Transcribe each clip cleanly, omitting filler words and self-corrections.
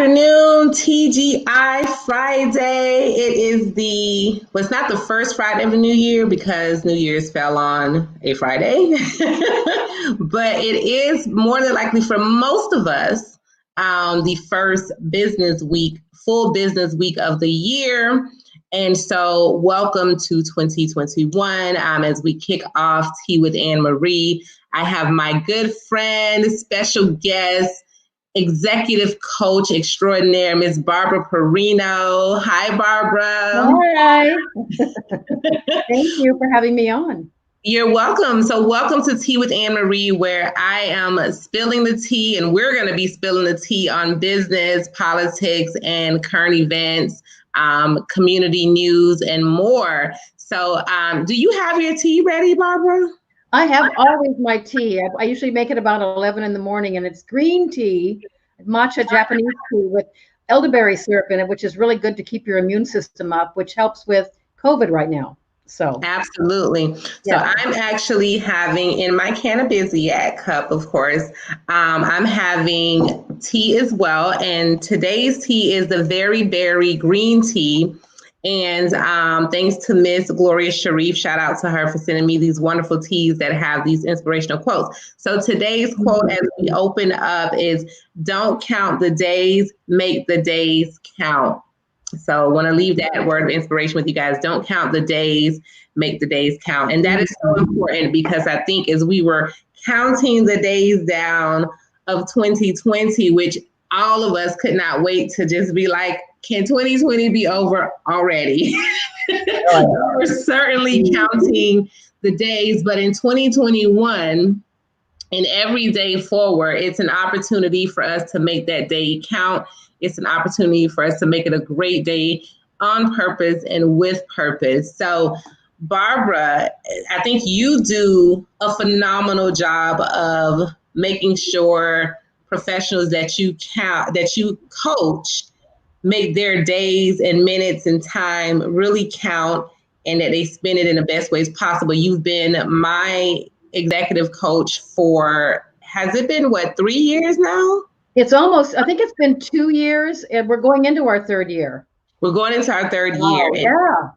afternoon, TGI Friday. It is it's not the first Friday of the new year because New Year's fell on a Friday, but it is more than likely for most of us the first full business week of the year. And so welcome to 2021. As we kick off Tea with Ann Marie, I have my good friend, special guest, executive coach extraordinaire, Miss Barbara Perino. Hi, Barbara. Hi. Thank you for having me on. You're welcome. So welcome to Tea with Ann Marie, where I am spilling the tea, and we're going to be spilling the tea on business, politics, and current events, community news, and more. So do you have your tea ready, Barbara? I have always my tea. I usually make it about 11 in the morning, and it's green tea, matcha Japanese tea with elderberry syrup in it, which is really good to keep your immune system up, which helps with COVID right now. So absolutely. Yeah. So I'm actually having in my Cannabiziac cup, of course, I'm having tea as well. And today's tea is the Very Berry green tea. And thanks to Miss Gloria Sharif, shout out to her for sending me these wonderful teas that have these inspirational quotes. So today's quote as we open up is, "Don't count the days, make the days count." So I want to leave that word of inspiration with you guys. Don't count the days, make the days count. And that is so important because I think as we were counting the days down of 2020, which all of us could not wait to just be like, can 2020 be over already? We're certainly counting the days, but in 2021, and every day forward, it's an opportunity for us to make that day count. It's an opportunity for us to make it a great day on purpose and with purpose. So, Barbara, I think you do a phenomenal job of making sure professionals that you coach make their days and minutes and time really count and that they spend it in the best ways possible. You've been my executive coach for, has it been 3 years now? It's almost, I think it's been 2 years and we're going into our third year. We're going into our third year. Yeah.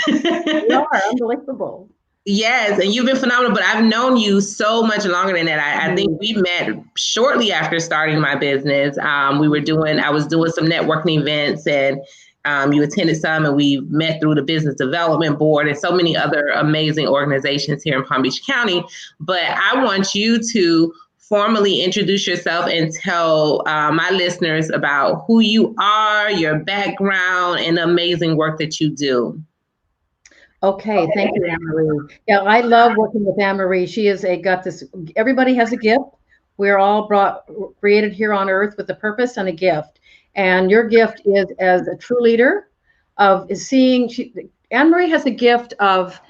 We are unbelievable. Yes, and you've been phenomenal, but I've known you so much longer than that. I think we met shortly after starting my business. I was doing some networking events and you attended some, and we met through the Business Development Board and so many other amazing organizations here in Palm Beach County. But I want you to formally introduce yourself and tell my listeners about who you are, your background, and the amazing work that you do. Okay, thank you, Ann Marie. Yeah, I love working with Ann Marie. She is everybody has a gift. We're all created here on earth with a purpose and a gift. And your gift is as a true leader Ann Marie has a gift of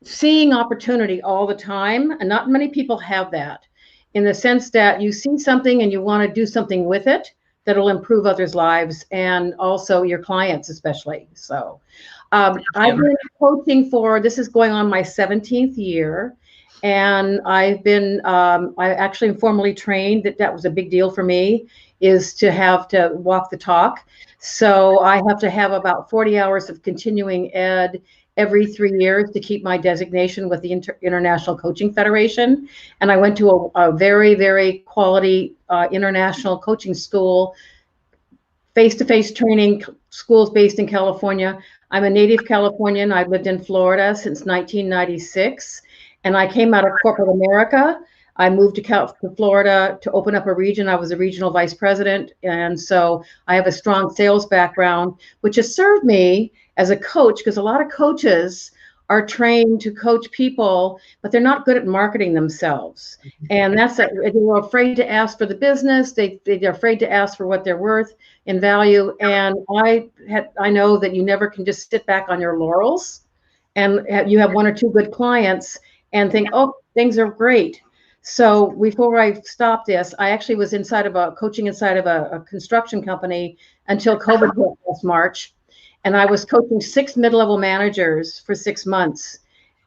seeing opportunity all the time. And not many people have that, in the sense that you see something and you want to do something with it that'll improve others' lives and also your clients especially. So I've been coaching this is going on my 17th year. And I actually am formally trained. That was a big deal for me, is to have to walk the talk. So I have to have about 40 hours of continuing ed every 3 years to keep my designation with the International Coaching Federation. And I went to a very, very quality international coaching school, face-to-face training schools based in California. I'm a native Californian. I've lived in Florida since 1996. And I came out of corporate America. I moved to Florida to open up a region. I was a regional vice president. And so I have a strong sales background, which has served me as a coach, because a lot of coaches are trained to coach people, but they're not good at marketing themselves. And they're afraid to ask for the business. They're afraid to ask for what they're worth in value. And I know that you never can just sit back on your laurels and you have 1 or 2 good clients and think, oh, things are great. So before I stopped this, I actually was coaching inside of a construction company until COVID hit last March. And I was coaching 6 mid-level managers for 6 months.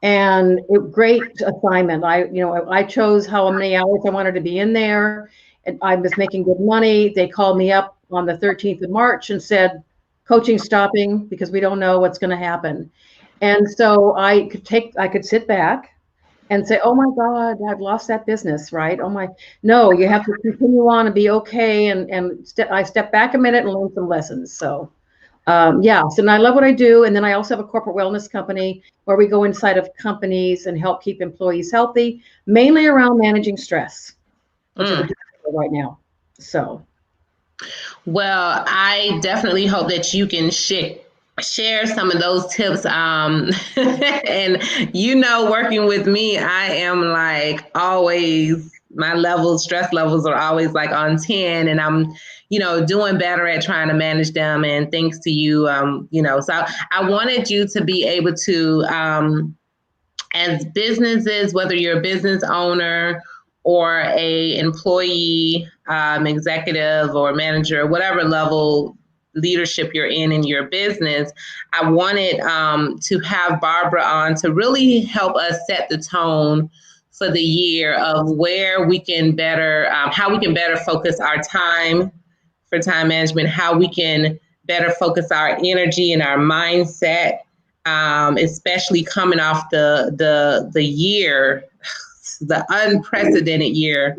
And great assignment. I chose how many hours I wanted to be in there. And I was making good money. They called me up on the 13th of March and said, coaching stopping because we don't know what's going to happen. And so I could sit back and say, oh my God, I've lost that business, right? Oh my, no, you have to continue on and be okay. And I step back a minute and learn some lessons. So yeah, so I love what I do. And then I also have a corporate wellness company where we go inside of companies and help keep employees healthy, mainly around managing stress, which is a big deal right now. So. Well, I definitely hope that you can share some of those tips. And working with me, I am like always, my stress levels are always like on 10, and I'm, doing better at trying to manage them. And thanks to you, so I wanted you to be able to, as businesses, whether you're a business owner or a employee, executive or manager, whatever level leadership you're in your business, I wanted to have Barbara on to really help us set the tone for the year of where we can better, how we can better focus our time for time management, how we can better focus our energy and our mindset, especially coming off the year, the unprecedented year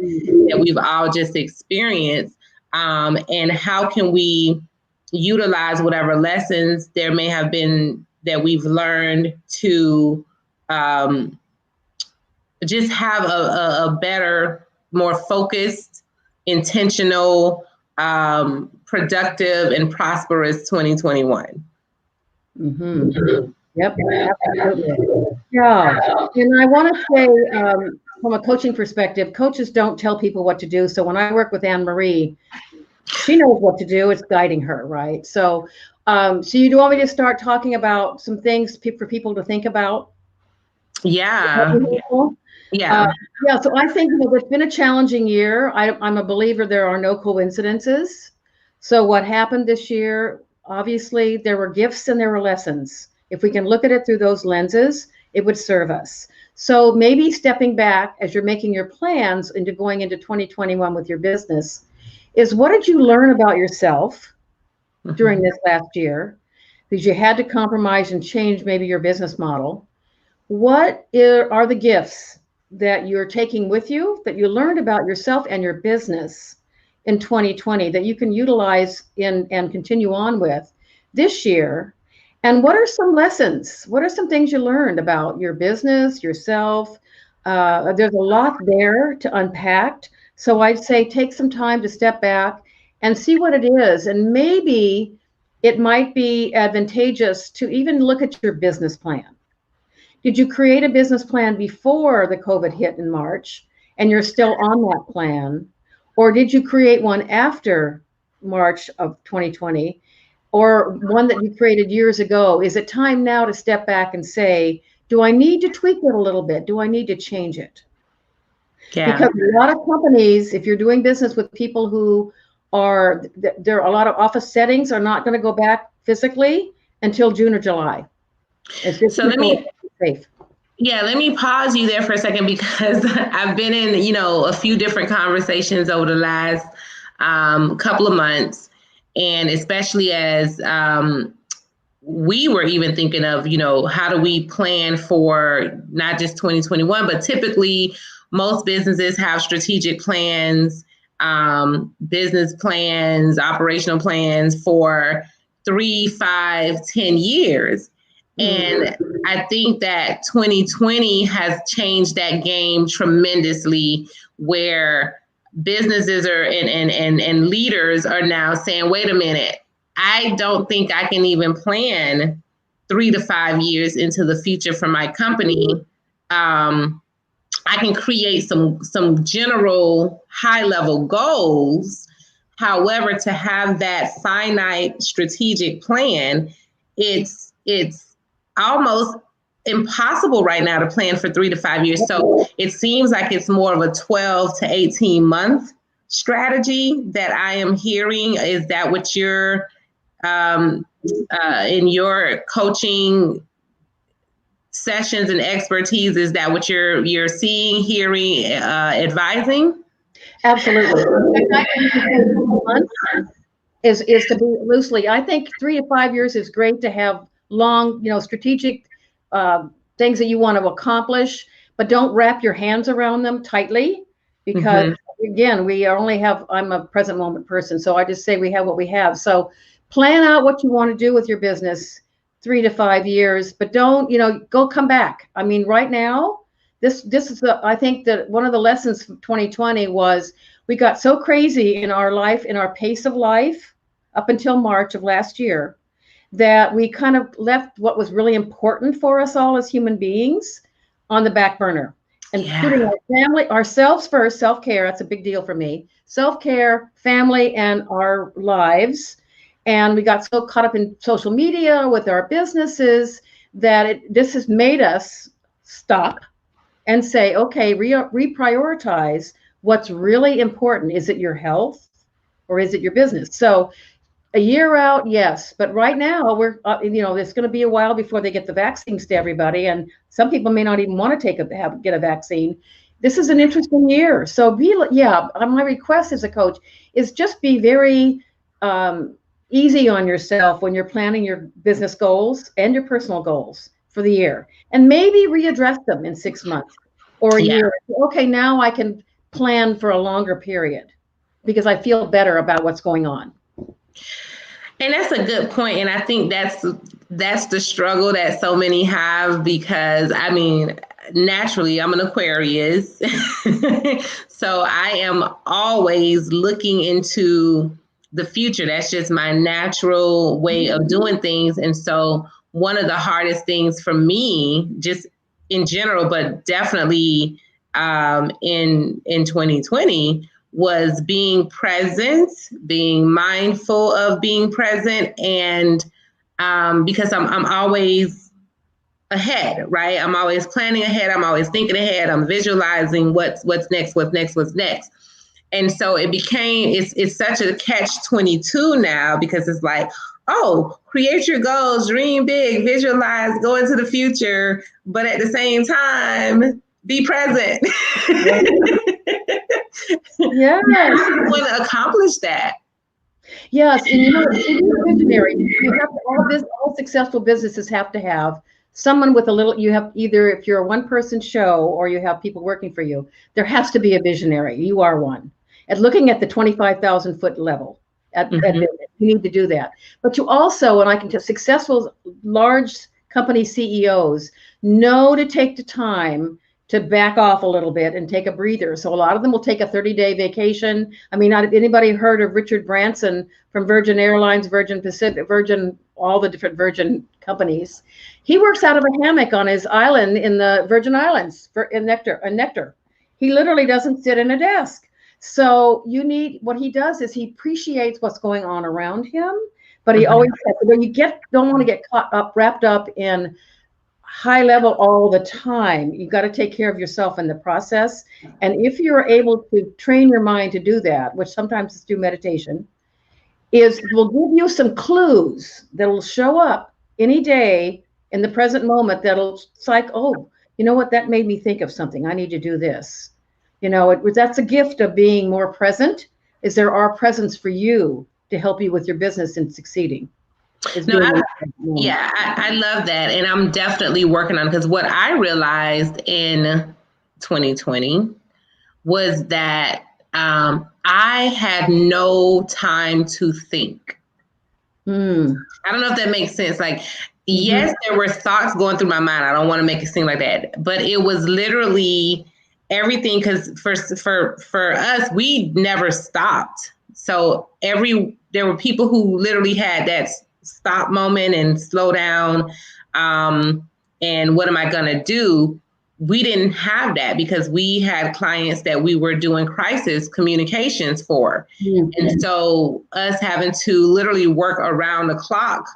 that we've all just experienced, and how can we utilize whatever lessons there may have been that we've learned to just have a better, more focused, intentional, productive, and prosperous 2021. Mm-hmm. Yep, absolutely. Yeah, and I want to say, from a coaching perspective, coaches don't tell people what to do. So when I work with Ann Marie, she knows what to do. It's guiding her, right? So, so you do want me to start talking about some things for people to think about? Yeah. Yeah. So I think it's been a challenging year. I'm a believer there are no coincidences. So what happened this year, obviously, there were gifts and there were lessons. If we can look at it through those lenses, it would serve us. So maybe stepping back as you're making your plans into going into 2021 with your business is, what did you learn about yourself during this last year? Because you had to compromise and change maybe your business model. What are the gifts that you're taking with you that you learned about yourself and your business in 2020 that you can utilize and continue on with this year? And what are some lessons? What are some things you learned about your business, yourself? There's a lot there to unpack. So I'd say take some time to step back and see what it is. And maybe it might be advantageous to even look at your business plan. Did you create a business plan before the COVID hit in March and you're still on that plan? Or did you create one after March of 2020? Or one that you created years ago? Is it time now to step back and say, do I need to tweak it a little bit? Do I need to change it? Yeah. Because a lot of companies, if you're doing business with people who there are a lot of office settings are not going to go back physically until June or July. It's just so safe. Yeah, let me pause you there for a second, because I've been in, a few different conversations over the last couple of months. And especially as we were even thinking of, how do we plan for not just 2021, but typically most businesses have strategic plans, business plans, operational plans for 3, 5, 10 years. And I think that 2020 has changed that game tremendously, where businesses and leaders are now saying, wait a minute, I don't think I can even plan 3 to 5 years into the future for my company. I can create some general high level goals. However, to have that finite strategic plan, it's almost impossible right now to plan for 3 to 5 years. So it seems like it's more of a 12 to 18 month strategy that I am hearing. Is that what you're in your coaching sessions and expertise? Is that what you're seeing, hearing, advising? Absolutely. is to be loosely. I think 3 to 5 years is great to have long, strategic things that you want to accomplish, but don't wrap your hands around them tightly because again, I'm a present moment person. So I just say we have what we have. So plan out what you want to do with your business 3 to 5 years, but don't, come back. I mean, right now, this is I think that one of the lessons from 2020 was we got so crazy in our life, in our pace of life up until March of last year, that we kind of left what was really important for us all as human beings on the back burner, and putting our family, ourselves first. Self-care, that's a big deal for me. Self-care, family, and our lives. And we got so caught up in social media with our businesses that this has made us stop and say, okay, reprioritize what's really important. Is it your health or is it your business? So a year out, yes, but right now we're, there's going to be a while before they get the vaccines to everybody, and some people may not even want to get a vaccine. This is an interesting year, so my request as a coach is just be very easy on yourself when you're planning your business goals and your personal goals for the year, and maybe readdress them in 6 months or a year. Okay, now I can plan for a longer period because I feel better about what's going on. And that's a good point. And I think that's the struggle that so many have, because I mean, naturally, I'm an Aquarius. So I am always looking into the future. That's just my natural way of doing things. And so one of the hardest things for me, just in general, but definitely in 2020, was being present, being mindful of being present, and because I'm always ahead, right? I'm always planning ahead. I'm always thinking ahead. I'm visualizing what's next. And so it's such a catch-22 now, because it's like, oh, create your goals, dream big, visualize, go into the future, but at the same time, be present. Yes. I want to accomplish that. Yes, and you're visionary. You have to, all successful businesses have to have someone with a little. You have either, if you're a one-person show or you have people working for you, there has to be a visionary. You are one. At looking at the 25,000-foot level, you need to do that. But you also, and I can tell, successful large company CEOs know to take the time to back off a little bit and take a breather. So a lot of them will take a 30-day vacation. I mean, not anybody heard of Richard Branson from Virgin Airlines, Virgin Pacific, all the different Virgin companies. He works out of a hammock on his island in the Virgin Islands in Nectar. He literally doesn't sit in a desk. So what he does is he appreciates what's going on around him, but he always says, when you don't want to get wrapped up in high level all the time. You've got to take care of yourself in the process. And if you're able to train your mind to do that, which sometimes is through meditation, will give you some clues that'll show up any day in the present moment that'll like, oh, you know what, that made me think of something. I need to do this. That's a gift of being more present, is there are presents for you to help you with your business and succeeding. I love that. And I'm definitely working on it, because what I realized in 2020 was that I had no time to think. I don't know if that makes sense. Like, yes, there were thoughts going through my mind. I don't want to make it seem like that, but it was literally everything. Because for us, we never stopped. So there were people who literally had that stop moment and slow down. And what am I going to do? We didn't have that, because we had clients that we were doing crisis communications for. And so us having to literally work around the clock,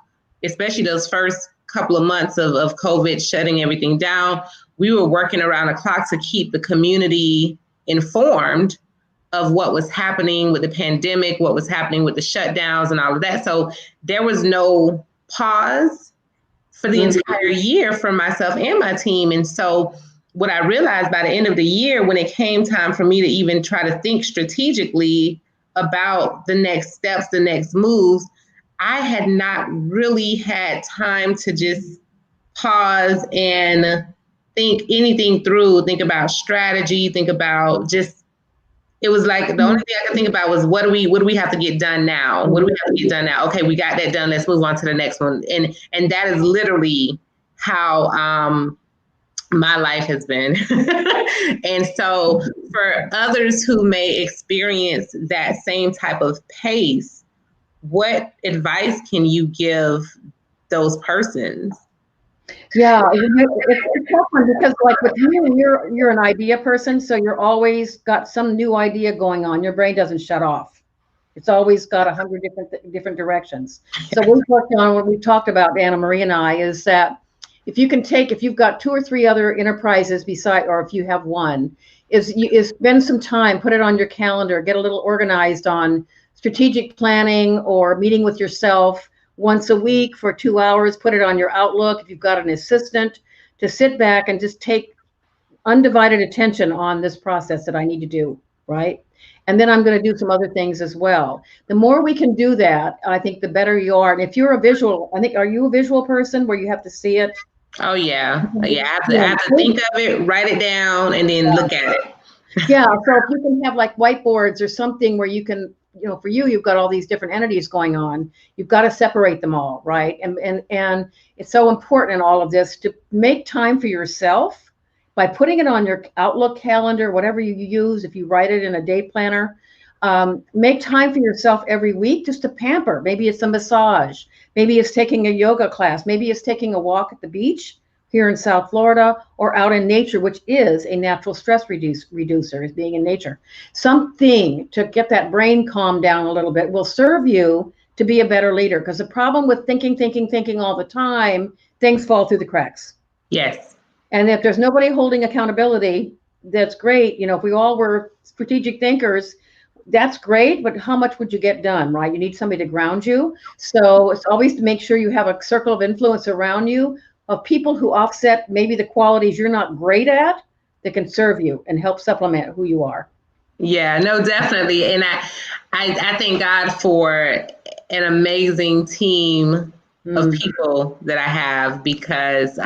especially those first couple of months of COVID shutting everything down, we were working around the clock to keep the community informed of what was happening with the pandemic, what was happening with the shutdowns and all of that. So there was no pause for the entire year for myself and my team. And so what I realized by the end of the year, when it came time for me to even try to think strategically, about the next steps, the next moves, I had not really had time to just pause and think anything through, think about strategy, think about just, it was like the only thing I could think about was what do we have to get done now? What do we have to get done now? Okay, we got that done. Let's move on to the next one. And that is literally how my life has been. And so for others who may experience that same type of pace, what advice can you give those persons? Yeah, it's a tough one because like with you, you're an idea person, so you're always got some new idea going on. Your brain doesn't shut off. It's always got 100 different directions. So we've worked on what we've talked about, Anna Marie and I, is that if you've got 2 or 3 other enterprises beside, or if you have one, is spend some time, put it on your calendar, get a little organized on strategic planning or meeting with yourself once a week for 2 hours, put it on your Outlook. If you've got an assistant, to sit back and just take undivided attention on this process that I need to do, right? And then I'm going to do some other things as well. The more we can do that, I think the better you are. And if you're a visual, are you a visual person where you have to see it? Oh yeah. Yeah. I have to think of it, write it down, and then look at it. Yeah. So if you can have like whiteboards or something where you can, for you've got all these different entities going on. You've got to separate them all, right? And it's so important in all of this to make time for yourself by putting it on your Outlook calendar, whatever you use. If you write it in a day planner, make time for yourself every week just to pamper. Maybe it's a massage. Maybe it's taking a yoga class. Maybe it's taking a walk at the beach here in South Florida or out in nature, which is a natural stress reducer, is being in nature. Something to get that brain calmed down a little bit will serve you to be a better leader. Because the problem with thinking all the time, things fall through the cracks. Yes. And if there's nobody holding accountability, that's great. If we all were strategic thinkers, that's great, but how much would you get done, right? You need somebody to ground you. So it's always to make sure you have a circle of influence around you of people who offset maybe the qualities you're not great at that can serve you and help supplement who you are. Yeah, no, definitely. And I thank God for an amazing team of people that I have, because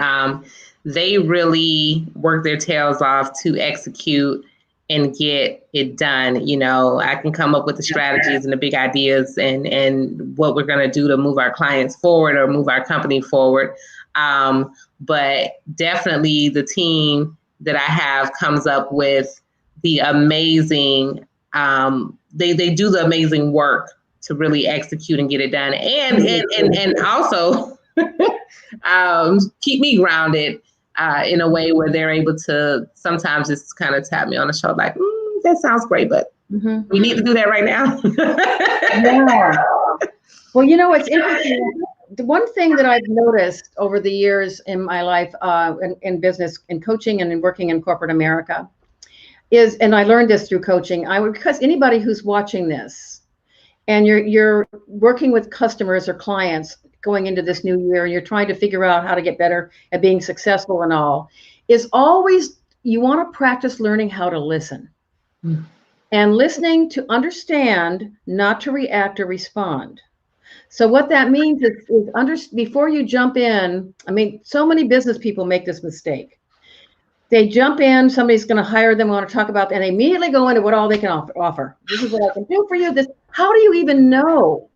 they really work their tails off to execute and get it done. I can come up with the strategies and the big ideas and what we're going to do to move our clients forward or move our company forward. But definitely the team that I have comes up with the amazing, they do the amazing work to really execute and get it done. And also keep me grounded in a way where they're able to sometimes just kind of tap me on the shoulder like, that sounds great, but we need to do that right now. Yeah. Well, it's interesting. The one thing that I've noticed over the years in my life, in business, in coaching, and in working in corporate America is, and I learned this through coaching, because anybody who's watching this and you're working with customers or clients going into this new year and you're trying to figure out how to get better at being successful and all, is always, you want to practice learning how to listen. And listening to understand, not to react or respond. So what that means is before you jump in, so many business people make this mistake. They jump in, somebody's going to hire them, want to talk about, and they immediately go into what all they can offer. This is what I can do for you. How do you even know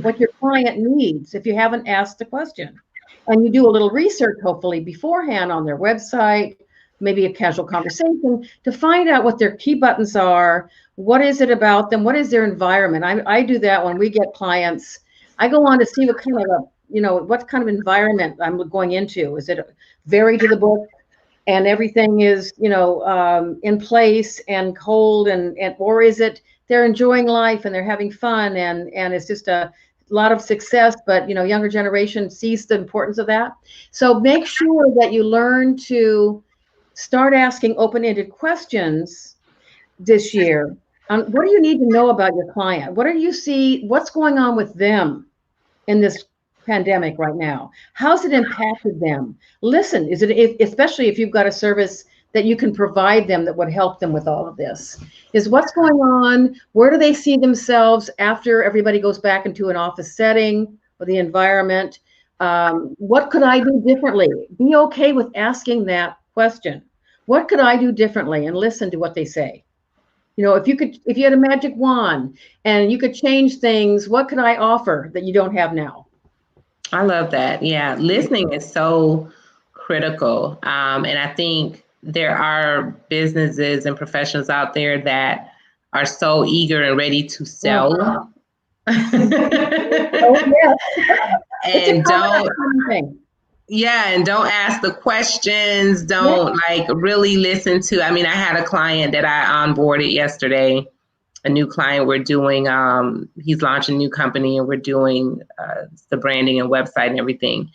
what your client needs if you haven't asked the question? And you do a little research, hopefully, beforehand on their website, maybe a casual conversation, to find out what their key buttons are. What is it about them? What is their environment? I do that when we get clients. I go on to see what kind of environment I'm going into. Is it very to the book and everything is, in place and cold, or is it they're enjoying life and they're having fun and it's just a lot of success, but younger generation sees the importance of that. So make sure that you learn to start asking open-ended questions this year. What do you need to know about your client? What do you see? What's going on with them in this pandemic right now? How's it impacted them? Listen, especially if you've got a service that you can provide them that would help them with all of this? Is what's going on? Where do they see themselves after everybody goes back into an office setting or the environment? What could I do differently? Be okay with asking that question. What could I do differently? And listen to what they say. You know, if you had a magic wand and you could change things, what could I offer that you don't have now? I love that. Yeah, listening is so critical. And I think there are businesses and professionals out there that are so eager and ready to sell. Oh, yes. And don't ask the questions. Don't like really listen to. I mean, I had a client that I onboarded yesterday, a new client. We're doing, he's launching a new company and we're doing the branding and website and everything.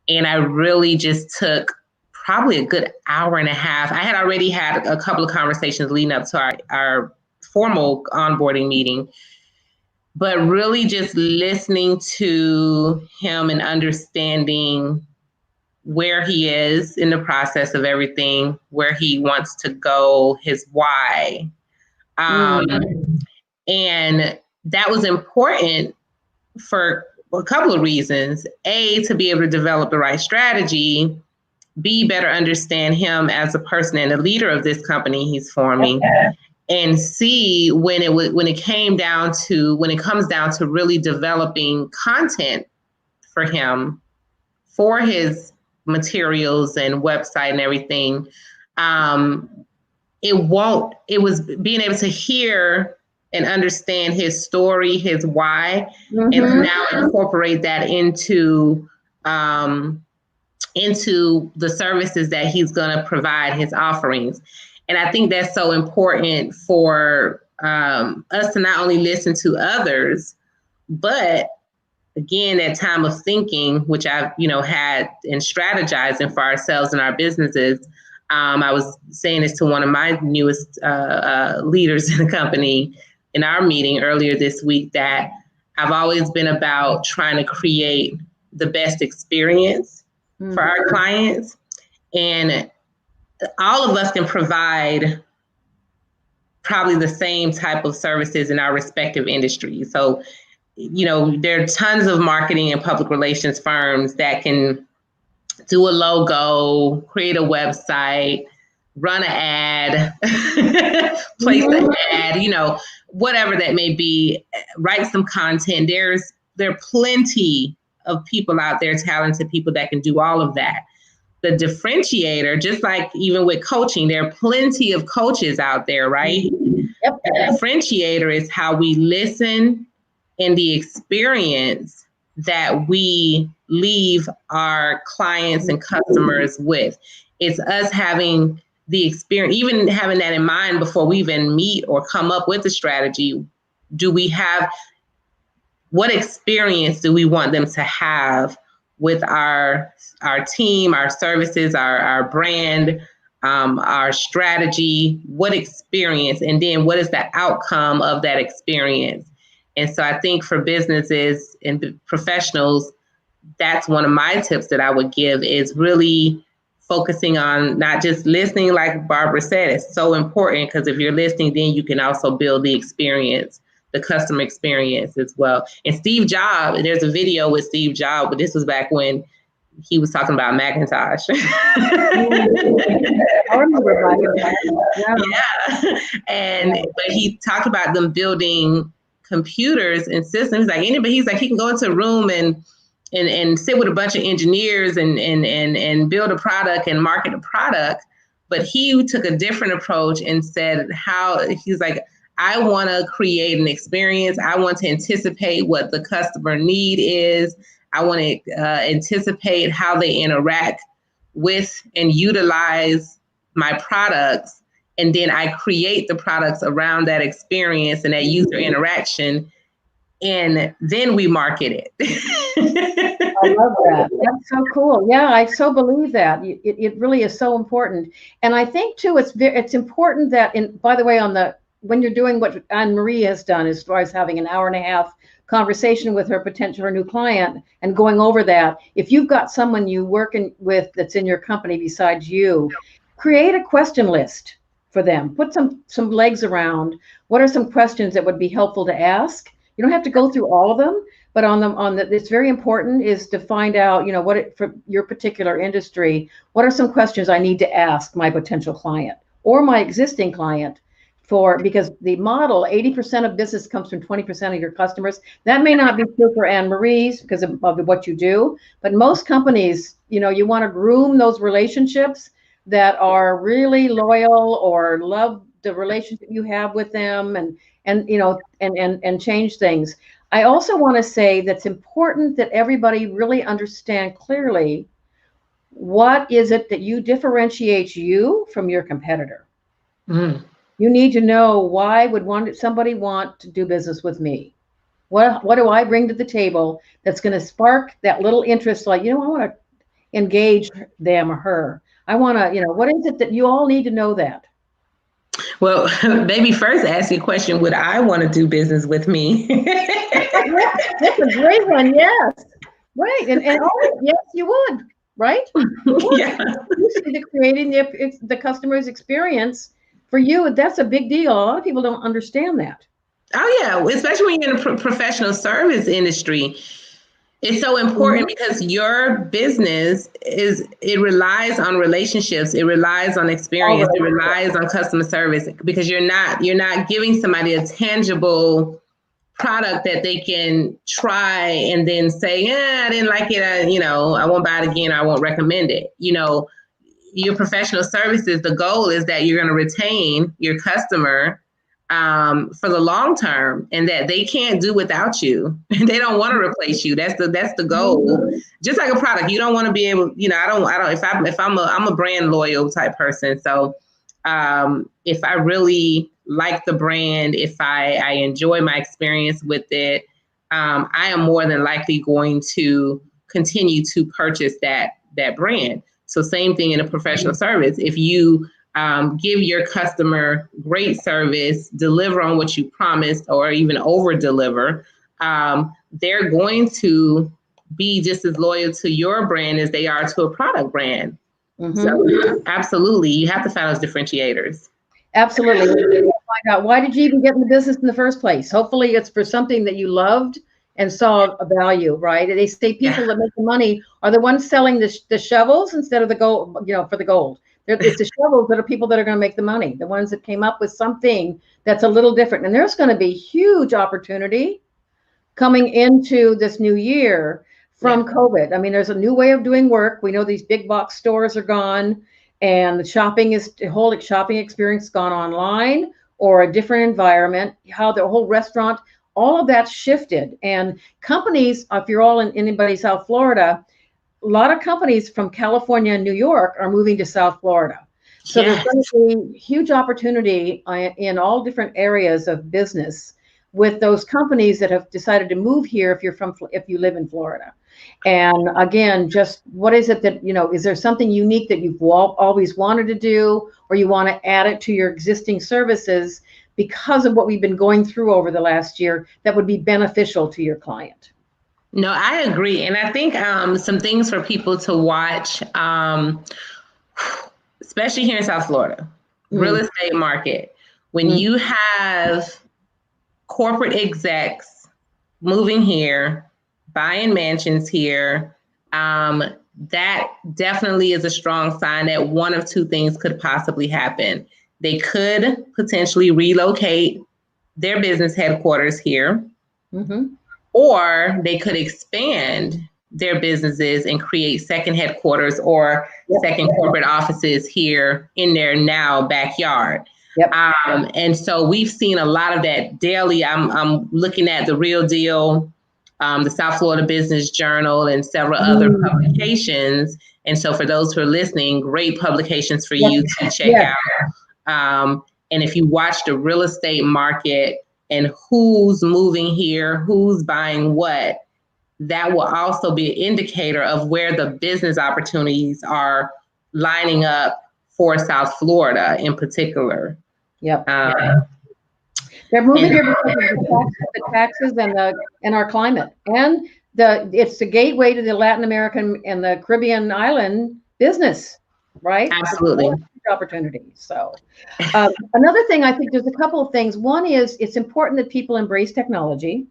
And I really just took probably a good hour and a half. I had already had a couple of conversations leading up to our formal onboarding meeting, but really just listening to him and understanding where he is in the process of everything, where he wants to go, his why. And that was important for a couple of reasons. A, to be able to develop the right strategy. B, better understand him as a person and a leader of this company he's forming. And C, when it comes down to really developing content for him, for his materials and website and everything, it was being able to hear and understand his story, his why, and to now incorporate that into the services that he's going to provide, his offerings. And I think that's so important for us to not only listen to others, but again, that time of thinking, which I've had and strategizing for ourselves and our businesses. I was saying this to one of my newest leaders in the company in our meeting earlier this week, that I've always been about trying to create the best experience for our clients. And all of us can provide probably the same type of services in our respective industries. So, there are tons of marketing and public relations firms that can do a logo, create a website, run an ad, place an ad, whatever that may be, write some content. There are plenty of people out there, talented people that can do all of that. The differentiator, just like even with coaching, there are plenty of coaches out there, right? Yep. The differentiator is how we listen and the experience that we leave our clients and customers with. It's us having the experience, even having that in mind before we even meet or come up with a strategy. What experience do we want them to have with our team, our services, our brand, our strategy? What experience, and then what is the outcome of that experience? And so I think for businesses and professionals, that's one of my tips that I would give, is really focusing on not just listening, like Barbara said. It's so important, because if you're listening, then you can also build the experience, the customer experience as well. And Steve Jobs, there's a video with Steve Jobs, but this was back when he was talking about Macintosh. I remember But he talked about them building computers and systems. He's like, he can go into a room and sit with a bunch of engineers and build a product and market a product. But he took a different approach and said he's like, I want to create an experience. I want to anticipate what the customer need is. I want to anticipate how they interact with and utilize my products. And then I create the products around that experience and that user interaction. And then we market it. I love that. That's so cool. Yeah, I so believe that. It really is so important. And I think too, it's important that, by the way, when you're doing what Ann Marie has done, as far as having an hour and a half conversation with her new client and going over that, if you've got someone you working with that's in your company besides you, create a question list for them. Put some legs around. What are some questions that would be helpful to ask? You don't have to go through all of them, but it's very important is to find out, for your particular industry, what are some questions I need to ask my potential client or my existing client because the model, 80% of business comes from 20% of your customers. That may not be true for Ann Marie's because of what you do, but most companies, you want to groom those relationships that are really loyal or love the relationship you have with them and change things. I also want to say that's important that everybody really understand clearly what is it that differentiates you from your competitor. Mm. You need to know why would somebody want to do business with me? What do I bring to the table that's going to spark that little interest? Like, I want to engage them or her. I want to, what is it that you all need to know that? Well, maybe first ask your question, would I want to do business with me? That's a great one. Yes. Right. And yes, you would. Right. Yeah. You see creating the customer's experience for you. That's a big deal. A lot of people don't understand that. Oh, yeah. Especially when you're in a professional service industry. It's so important because your business it relies on relationships. It relies on experience. It relies on customer service because you're not giving somebody a tangible product that they can try and then say, yeah, I didn't like it. I won't buy it again. I won't recommend it. Your professional services, the goal is that you're going to retain your customer for the long term, and that they can't do without you. They don't want to replace you. That's the goal. Just like a product, you don't want to be able. I'm a brand loyal type person. So if I really like the brand, if I enjoy my experience with it, I am more than likely going to continue to purchase that brand. So same thing in a professional service. If you give your customer great service, deliver on what you promised, or even over deliver, they're going to be just as loyal to your brand as they are to a product brand. So absolutely, you have to find those differentiators. Absolutely. Find out, why did you even get in the business in the first place? Hopefully it's for something that you loved and saw a value, right? They say people that make the money are the ones selling the shovels instead of the gold, for the gold. It's the shovels that are people that are going to make the money, the ones that came up with something that's a little different. And there's going to be huge opportunity coming into this new year from COVID. I mean, there's a new way of doing work. We know these big box stores are gone, and the whole shopping experience gone online or a different environment, how the whole restaurant, all of that shifted. And companies, if you're all in anybody South Florida, a lot of companies from California and New York are moving to South Florida. So there's going to be huge opportunity in all different areas of business with those companies that have decided to move here if you live in Florida. And again, just what is it that, is there something unique that you've always wanted to do, or you want to add it to your existing services because of what we've been going through over the last year that would be beneficial to your client? No, I agree. And I think some things for people to watch, especially here in South Florida, real estate market, when you have corporate execs moving here, buying mansions here, that definitely is a strong sign that one of two things could possibly happen. They could potentially relocate their business headquarters here. Or they could expand their businesses and create second headquarters or second corporate offices here in their now backyard. And so we've seen a lot of that daily. I'm looking at The Real Deal, the South Florida Business Journal, and several other publications. And so for those who are listening, great publications for you to check out. And if you watch the real estate market and who's moving here, who's buying what, that will also be an indicator of where the business opportunities are lining up for South Florida in particular. They're moving here because of the taxes and our climate. And it's the gateway to the Latin American and the Caribbean island business. right? Absolutely. Opportunities. So another thing, I think there's a couple of things. One is it's important that people embrace technology.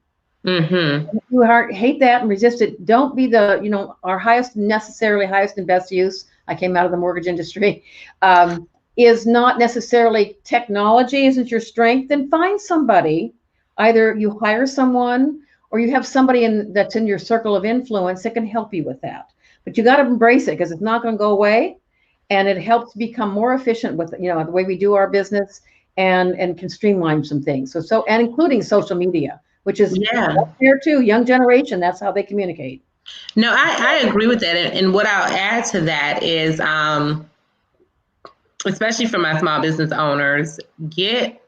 Mm-hmm. If you hate that and resist it, don't be the, our highest and best use. I came out of the mortgage industry. Is not necessarily technology isn't your strength, then find somebody. Either you hire someone or you have somebody that's in your circle of influence that can help you with that. But you got to embrace it because it's not going to go away, and it helps become more efficient with the way we do our business, and can streamline some things. So and including social media, which is there too. Young generation, that's how they communicate. No, I agree with that. And what I'll add to that is, especially for my small business owners, get,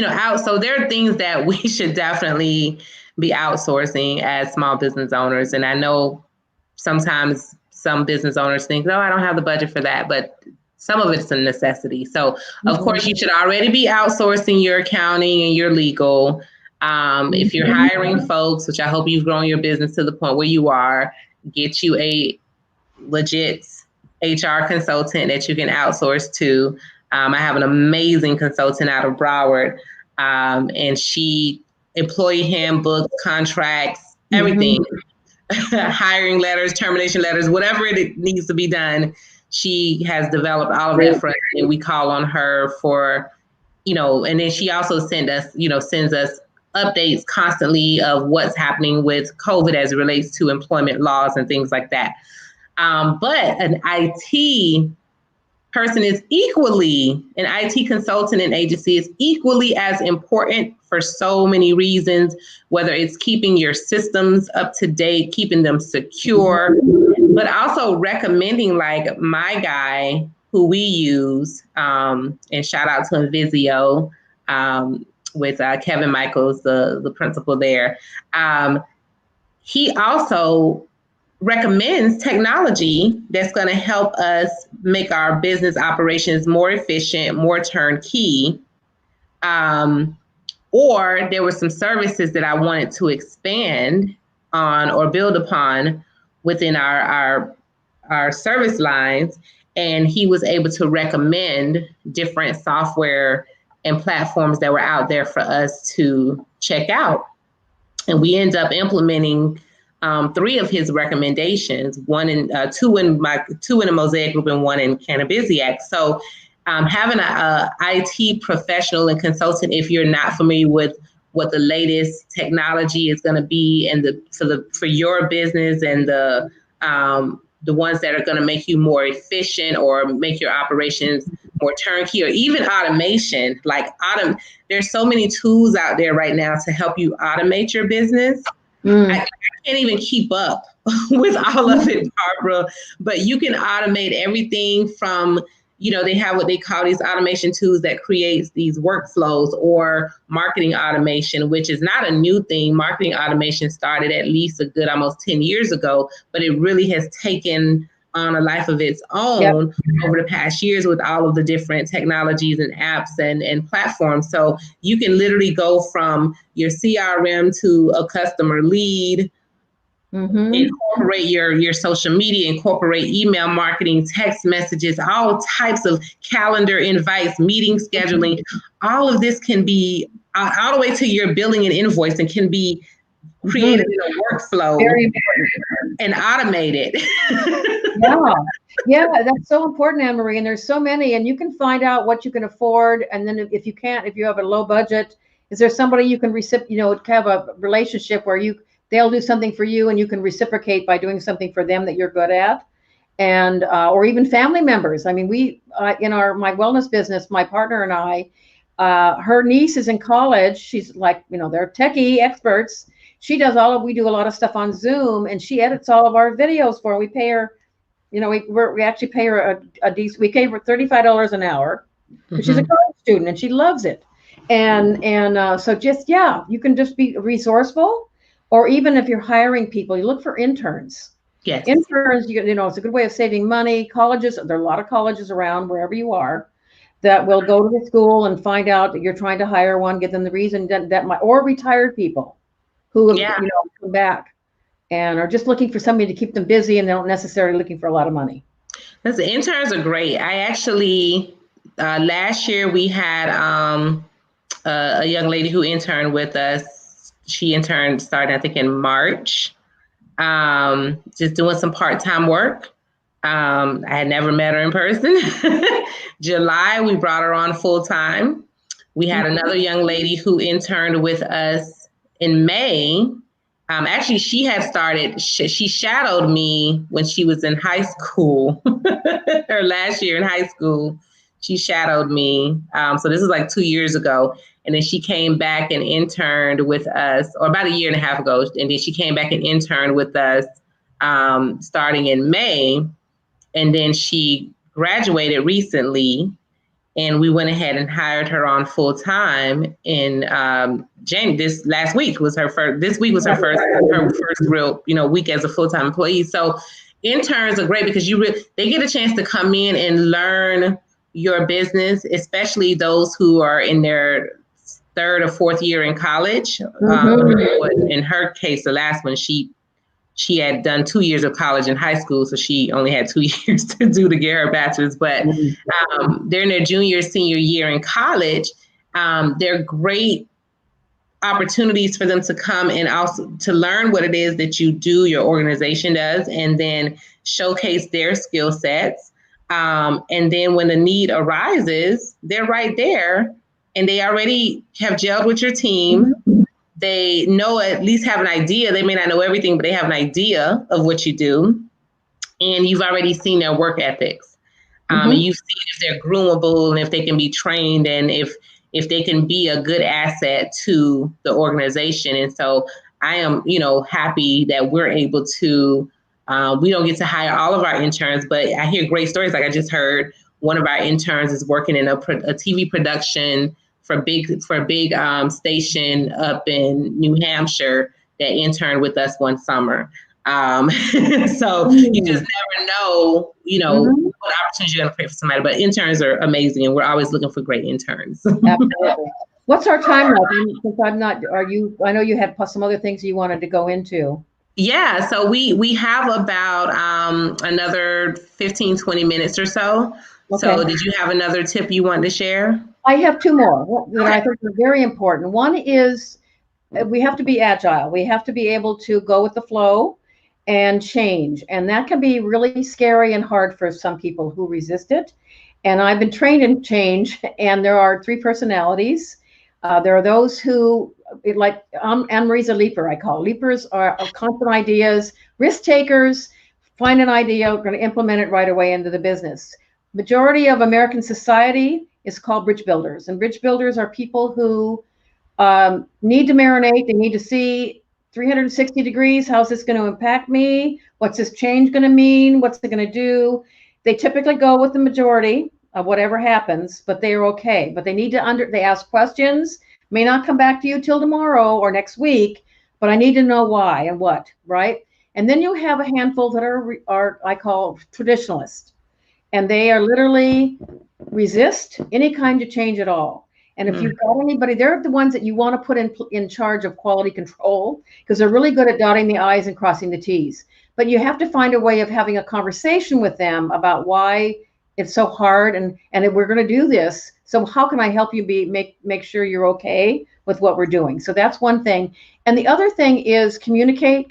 out. So there are things that we should definitely be outsourcing as small business owners. And I know sometimes some business owners think, oh, I don't have the budget for that, but some of it's a necessity. So of course you should already be outsourcing your accounting and your legal. If you're hiring folks, which I hope you've grown your business to the point where you are, get you a legit HR consultant that you can outsource to. I have an amazing consultant out of Broward, and she employee handbooks, contracts, everything, hiring letters, termination letters, whatever it needs to be done. She has developed all of that for us, and we call on her for, and then she also sends us updates constantly of what's happening with COVID as it relates to employment laws and things like that. But an IT person is an IT consultant and agency is equally as important for so many reasons, whether it's keeping your systems up to date, keeping them secure, but also recommending, like my guy who we use, and shout out to Invisio, with Kevin Michaels, the principal there. He also recommends technology that's going to help us make our business operations more efficient, more turnkey. Or there were some services that I wanted to expand on or build upon within our service lines. And he was able to recommend different software and platforms that were out there for us to check out. And we end up implementing 3 of his recommendations, two in the Mosaic Group and 1 in Cannabiziac. So having a IT professional and consultant, if you're not familiar with what the latest technology is going to be, and for your business, and the ones that are going to make you more efficient or make your operations more turnkey, or even automation. There's so many tools out there right now to help you automate your business. I can't even keep up with all of it, Barbara, but you can automate everything from, they have what they call these automation tools that creates these workflows, or marketing automation, which is not a new thing. Marketing automation started at least a good almost 10 years ago, but it really has taken on a life of its own over the past years with all of the different technologies and apps and platforms. So you can literally go from your CRM to a customer lead, incorporate your social media, incorporate email marketing, text messages, all types of calendar invites, meeting scheduling. All of this can be all the way to your billing and invoicing can be created in a workflow and automated. Yeah, that's so important, Ann Marie. And there's so many, and you can find out what you can afford. And then if you have a low budget, is there somebody you can have a relationship where they'll do something for you and you can reciprocate by doing something for them that you're good at, and or even family members. I mean, we in my wellness business, my partner and I, her niece is in college. She's like, they're techie experts. We do a lot of stuff on Zoom, and she edits all of our videos for her. We pay her, we actually pay her we pay her $35 an hour. She's a college student and she loves it. And so you can just be resourceful. Or even if you're hiring people, you look for interns. Yes. Interns, it's a good way of saving money. Colleges, there are a lot of colleges around wherever you are that will go to the school and find out that you're trying to hire one, give them the reason or retired people who come back and are just looking for somebody to keep them busy, and they're not necessarily looking for a lot of money. Listen, interns are great. I actually, last year we had a young lady who interned with us. She interned starting, I think, in March, just doing some part-time work. I had never met her in person. July, we brought her on full-time. We had another young lady who interned with us in May. Actually, she had started, she shadowed me when she was in high school. Her last year in high school, she shadowed me. So this was like 2 years ago. And then she came back and interned with us, or about a year and a half ago. And then she came back and interned with us starting in May. And then she graduated recently, and we went ahead and hired her on full time in January. This last week was her first. This week was her first real week as a full time employee. So interns are great because they get a chance to come in and learn your business, especially those who are in their third or fourth year in college. In her case, the last one, she had done 2 years of college and high school, so she only had 2 years to do to get her bachelor's. But they're in their junior, senior year in college. They're great opportunities for them to come and also to learn what it is that you do, your organization does, and then showcase their skill sets. And then when the need arises, they're right there, and they already have gelled with your team. They know, at least have an idea. They may not know everything, but they have an idea of what you do. And you've already seen their work ethics. And you've seen if they're groomable and if they can be trained and if they can be a good asset to the organization. And so I am, happy that we're able to, we don't get to hire all of our interns, but I hear great stories. Like I just heard one of our interns is working in a TV production for a big station up in New Hampshire that interned with us one summer. So you just never know, what opportunities you're going to create for somebody. But interns are amazing, and we're always looking for great interns. Absolutely. What's our time like? Since I'm not, I know you had some other things you wanted to go into. Yeah, so we have about another 15, 20 minutes or so. Okay. So did you have another tip you wanted to share? I have two more that I think are very important. One is we have to be agile. We have to be able to go with the flow and change. And that can be really scary and hard for some people who resist it. And I've been trained in change, and there are 3 personalities. There are those who, like Ann Marie's a leaper, I call. Leapers are constant ideas, risk takers, find an idea, we're going to implement it right away into the business. Majority of American society is called bridge builders. And bridge builders are people who need to marinate. They need to see 360 degrees. How's this going to impact me? What's this change going to mean? What's it going to do? They typically go with the majority of whatever happens, but they are okay. But they need to they ask questions, may not come back to you till tomorrow or next week, but I need to know why and what, right? And then you have a handful that are I call traditionalists, and they are literally resist any kind of change at all. And if you've got anybody, they're the ones that you want to put in charge of quality control, because they're really good at dotting the I's and crossing the T's. But you have to find a way of having a conversation with them about why it's so hard, and we're going to do this. So how can I help you make sure you're okay with what we're doing? So that's one thing. And the other thing is communicate.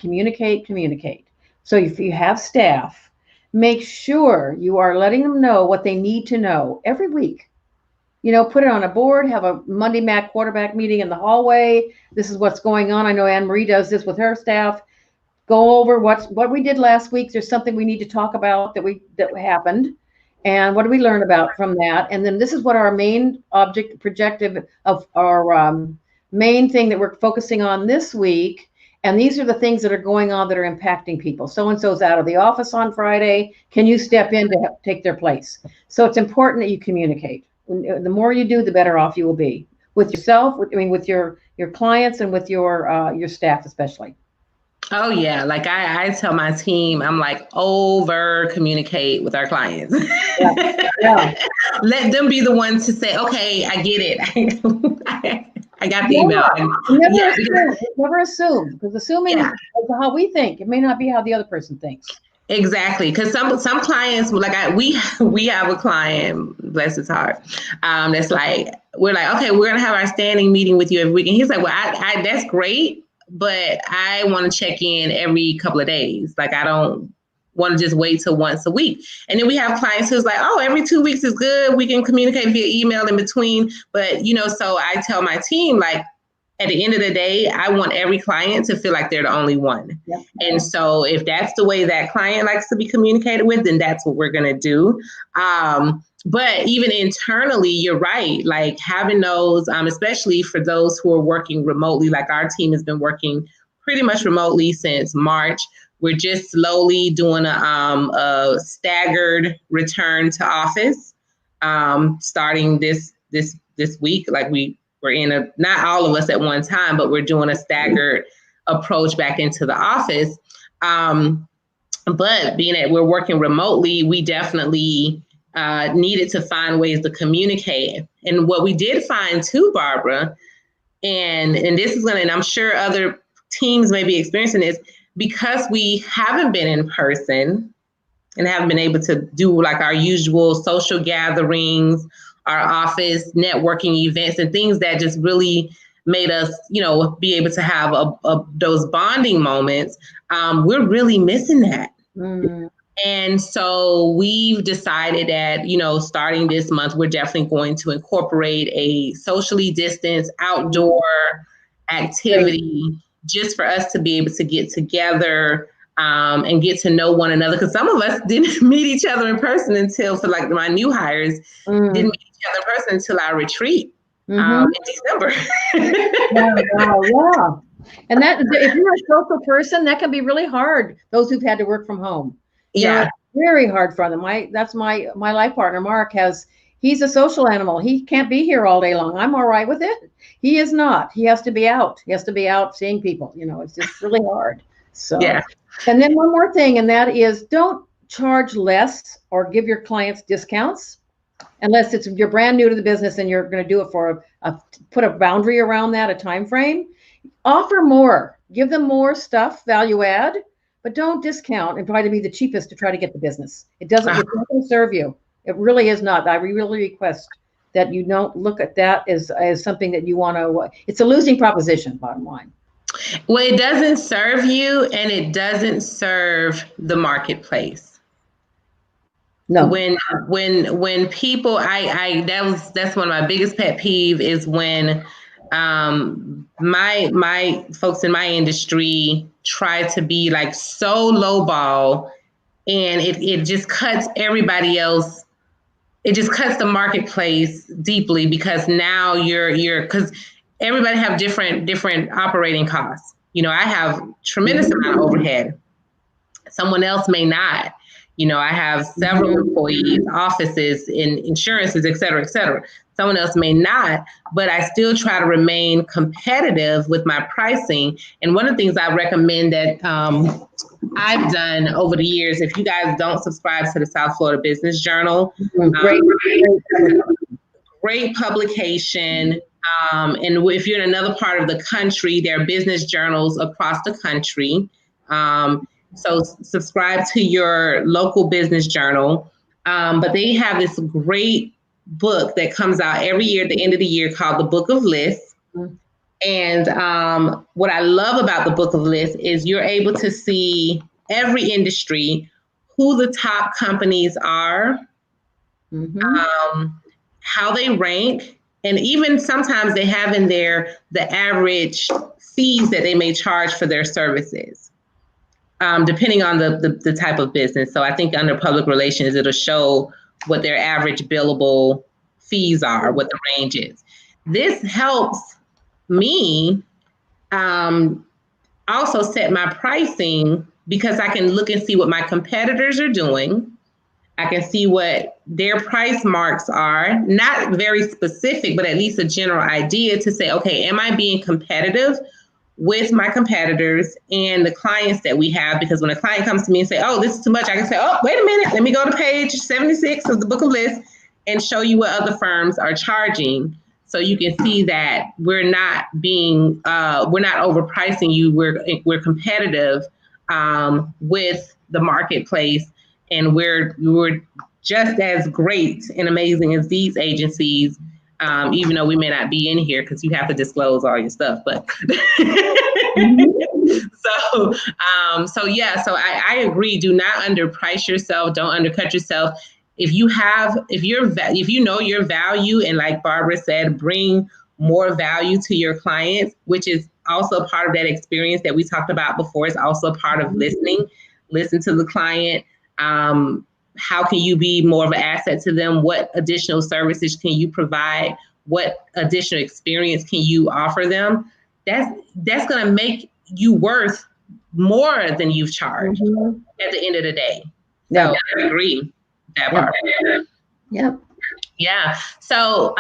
So if you have staff, make sure you are letting them know what they need to know every week. Put it on a board, have a Monday Mac quarterback meeting in the hallway. This is what's going on. I know Ann Marie does this with her staff. Go over what we did last week. There's something we need to talk about that happened. And what do we learn about from that? And then this is what our main projective of our main thing that we're focusing on this week. And these are the things that are going on that are impacting people. So-and-so's out of the office on Friday. Can you step in to take their place? So it's important that you communicate. The more you do, the better off you will be with yourself, with your clients, and with your staff especially. Oh yeah, like I tell my team, I'm like, over communicate with our clients. Yeah. Let them be the ones to say, okay, I get it. I got the email. Never assume, because assuming is how we think. It may not be how the other person thinks. Exactly, because some clients like we have a client, bless his heart, that's like, we're like, okay, we're gonna have our standing meeting with you every week, and he's like, well, I that's great, but I want to check in every couple of days. Like, I don't want to just wait till once a week. And then we have clients who's like, oh, every 2 weeks is good. We can communicate via email in between. But so I tell my team, like, at the end of the day, I want every client to feel like they're the only one. Yep. And so if that's the way that client likes to be communicated with, then that's what we're going to do. But even internally, you're right, like having those, especially for those who are working remotely, like our team has been working pretty much remotely since March. We're just slowly doing a staggered return to office, starting this week. Like we're in not all of us at one time, but we're doing a staggered approach back into the office. But being that we're working remotely, we definitely needed to find ways to communicate. And what we did find too, Barbara, and this is and I'm sure other teams may be experiencing this, because we haven't been in person and haven't been able to do like our usual social gatherings, our office networking events, and things that just really made us, be able to have those bonding moments. We're really missing that. Mm. And so we've decided that, starting this month, we're definitely going to incorporate a socially distanced outdoor activity just for us to be able to get together and get to know one another. Because some of us didn't meet each other in person until, for like my new hires, didn't meet each other in person until our retreat in December. Yeah. And that, if you're a social person, that can be really hard. Those who've had to work from home. Yeah. It's very hard for them. That's my life partner, Mark, he's a social animal. He can't be here all day long. I'm all right with it. He is not. He has to be out. He has to be out seeing people. It's just really hard. So, yeah. And then one more thing, and that is, don't charge less or give your clients discounts unless you're brand new to the business and you're going to do it for put a boundary around that, a time frame. Offer more. Give them more stuff, value add, but don't discount and try to be the cheapest to try to get the business. It's not going to serve you. It really is not. I really request that you don't look at that as something that you want to, it's a losing proposition, bottom line. Well, it doesn't serve you, and it doesn't serve the marketplace. No. When people, that's one of my biggest pet peeve is when my folks in my industry try to be like so lowball, and it just cuts everybody else. It just cuts the marketplace deeply, because now because everybody have different operating costs. I have tremendous amount of overhead. Someone else may not. I have several employees, offices, and insurances, et cetera, et cetera. Someone else may not, but I still try to remain competitive with my pricing. And one of the things I recommend that I've done over the years, if you guys don't subscribe to the South Florida Business Journal, great publication. And if you're in another part of the country, there are business journals across the country. So subscribe to your local business journal. But they have this great book that comes out every year at the end of the year called the Book of Lists. And what I love about the Book of Lists is you're able to see every industry, who the top companies are, how they rank, and even sometimes they have in there the average fees that they may charge for their services. Depending on the type of business. So I think under public relations, it'll show what their average billable fees are, what the range is. This helps me also set my pricing, because I can look and see what my competitors are doing. I can see what their price marks are, not very specific, but at least a general idea to say, okay, am I being competitive with my competitors and the clients that we have? Because when a client comes to me and say, oh, this is too much, I can say, oh, wait a minute, let me go to page 76 of the Book of Lists and show you what other firms are charging. So you can see that we're not overpricing you. We're competitive with the marketplace, and we're just as great and amazing as these agencies, even though we may not be in here because you have to disclose all your stuff. But so I agree. Do not underprice yourself. Don't undercut yourself. If you know your value, and like Barbara said, bring more value to your clients, which is also part of that experience that we talked about before. It's also part of listening. Listen to the client. How can you be more of an asset to them? What additional services can you provide? What additional experience can you offer them? That's going to make you worth more than you've charged at the end of the day. So I agree. That part. Yep. Yeah. So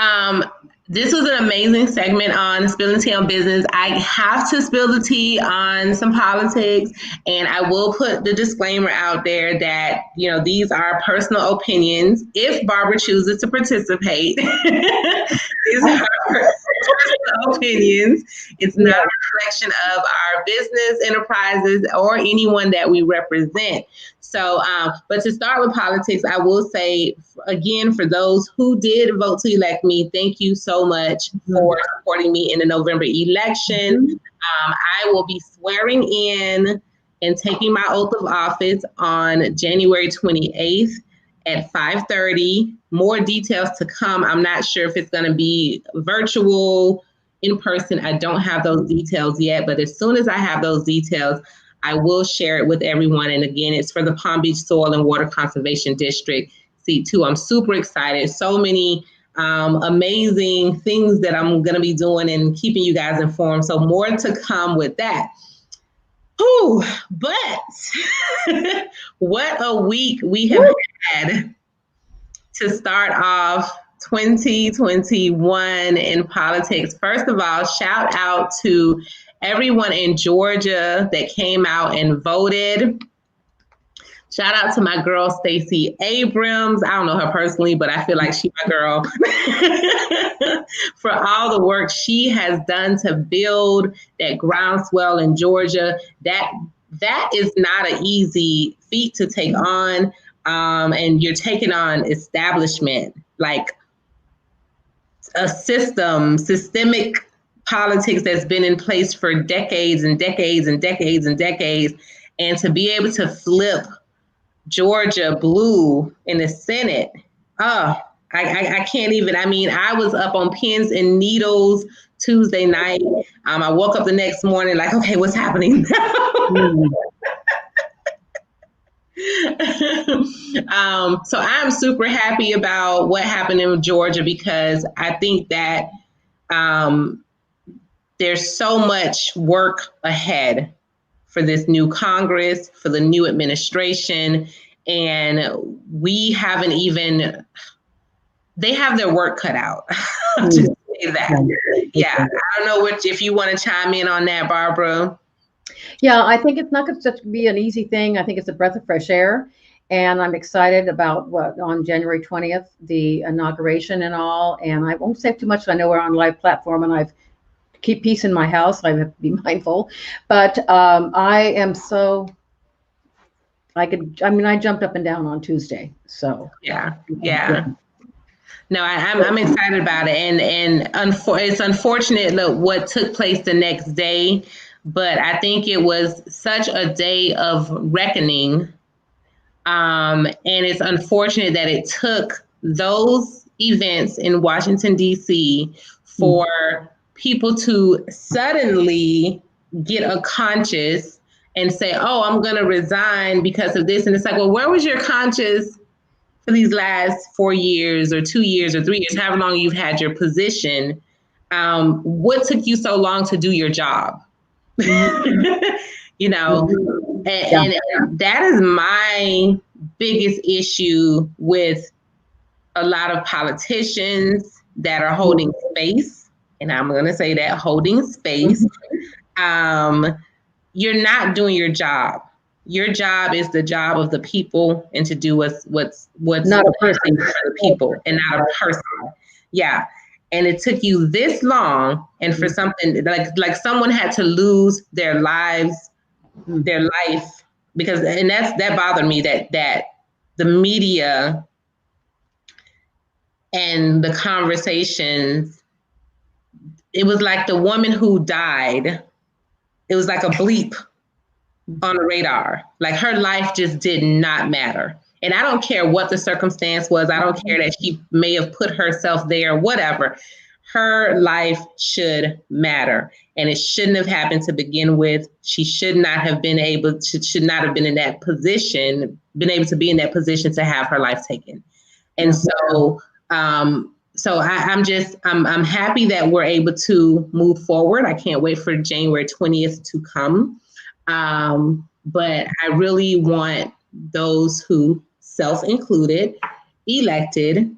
this was an amazing segment on spilling tea on business. I have to spill the tea on some politics, and I will put the disclaimer out there that, these are personal opinions. If Barbara chooses to participate, these are personal opinions. It's not a reflection of our business enterprises or anyone that we represent. So, but to start with politics, I will say, again, for those who did vote to elect me, thank you so much for supporting me in the November election. I will be swearing in and taking my oath of office on January 28th at 5:30. More details to come. I'm not sure if it's going to be virtual, in person. I don't have those details yet, but as soon as I have those details, I will share it with everyone. And again, it's for the Palm Beach Soil and Water Conservation District seat 2. I'm super excited. So many amazing things that I'm going to be doing and keeping you guys informed. So more to come with that. Ooh, but what a week we have had to start off 2021 in politics. First of all, shout out to everyone in Georgia that came out and voted. Shout out to my girl, Stacey Abrams. I don't know her personally, but I feel like she's my girl for all the work she has done to build that groundswell in Georgia. That is not an easy feat to take on. And you're taking on establishment, like a systemic politics that's been in place for decades and decades and decades and decades. And to be able to flip Georgia blue in the Senate, I can't even. I mean, I was up on pins and needles Tuesday night. I woke up the next morning like, okay, what's happening now? So I'm super happy about what happened in Georgia, because I think that there's so much work ahead for this new Congress, for the new administration, and we haven't even, they have their work cut out. I'll just say that. Yeah, I don't know if you want to chime in on that, Barbara. Yeah, I think it's not going to be an easy thing. I think it's a breath of fresh air. And I'm excited about on January 20th, the inauguration and all. And I won't say too much. I know we're on a live platform and I've keep peace in my house. I have to be mindful. But I am so, I jumped up and down on Tuesday. So yeah. No, I'm excited about it, and it's unfortunate what took place the next day, but I think it was such a day of reckoning, and it's unfortunate that it took those events in Washington, D.C. for people to suddenly get a conscience and say, "Oh, I'm going to resign because of this," and it's like, well, where was your conscience for these last 4 years or 2 years or 3 years, however long you've had your position? What took you so long to do your job? And that is my biggest issue with a lot of politicians that are holding space. And I'm going to say that, holding space. You're not doing your job. Your job is the job of the people, and to do what's not a person for the people and not a person. Yeah. And it took you this long, and for something like someone had to lose their life because, and that bothered me, that the media and the conversations, it was like the woman who died, it was like a bleep on the radar. Like her life just did not matter. And I don't care what the circumstance was. I don't care that she may have put herself there, whatever. Her life should matter. And it shouldn't have happened to begin with. She should not have been able to, should not have been in that position, been able to be in that position to have her life taken. And so, I'm happy that we're able to move forward. I can't wait for January 20th to come. But I really want those who, self-included, elected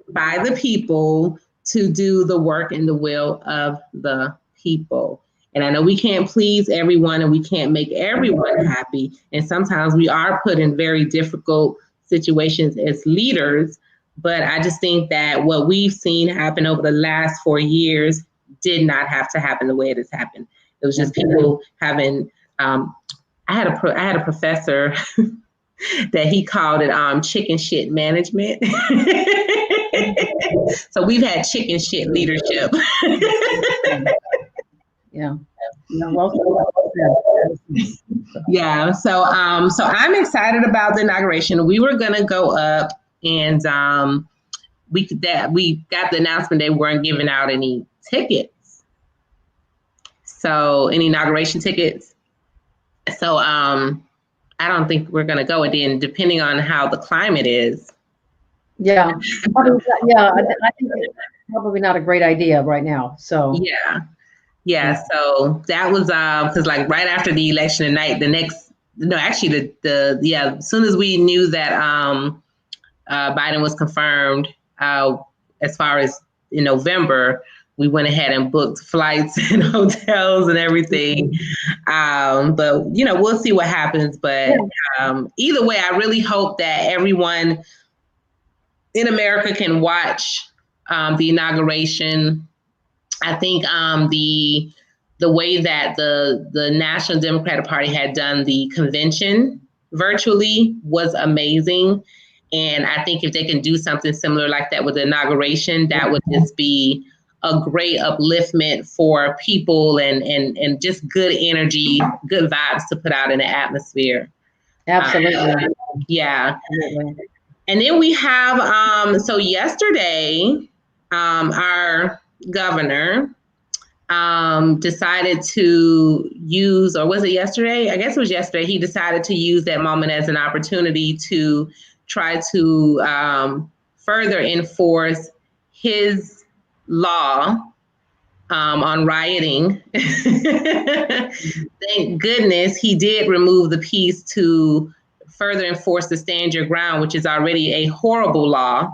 by the people, to do the work and the will of the people. And I know we can't please everyone and we can't make everyone happy. And sometimes we are put in very difficult situations as leaders. But I just think that what we've seen happen over the last 4 years did not have to happen the way it has happened. It was just people having, I had a professor that he called it chicken shit management. So we've had chicken shit leadership. Yeah. Yeah. So I'm excited about the inauguration. We were gonna go up, and we got the announcement they weren't giving out any tickets. So any inauguration tickets. So I don't think we're gonna go. And then depending on how the climate is. Yeah. I think it's probably not a great idea right now. So yeah. So that was because like right after the election night, as soon as we knew that Biden was confirmed, as far as in November, we went ahead and booked flights and hotels and everything. But we'll see what happens. But either way, I really hope that everyone in America can watch the inauguration. I think the way that the National Democratic Party had done the convention virtually was amazing. And I think if they can do something similar like that with the inauguration, that would just be a great upliftment for people and just good energy, good vibes to put out in the atmosphere. Absolutely. Yeah. Absolutely. And then we have, so yesterday, our governor decided to use, or was it yesterday? I guess it was yesterday. He decided to use that moment as an opportunity to try to further enforce his law on rioting. Thank goodness he did remove the piece to further enforce the Stand Your Ground, which is already a horrible law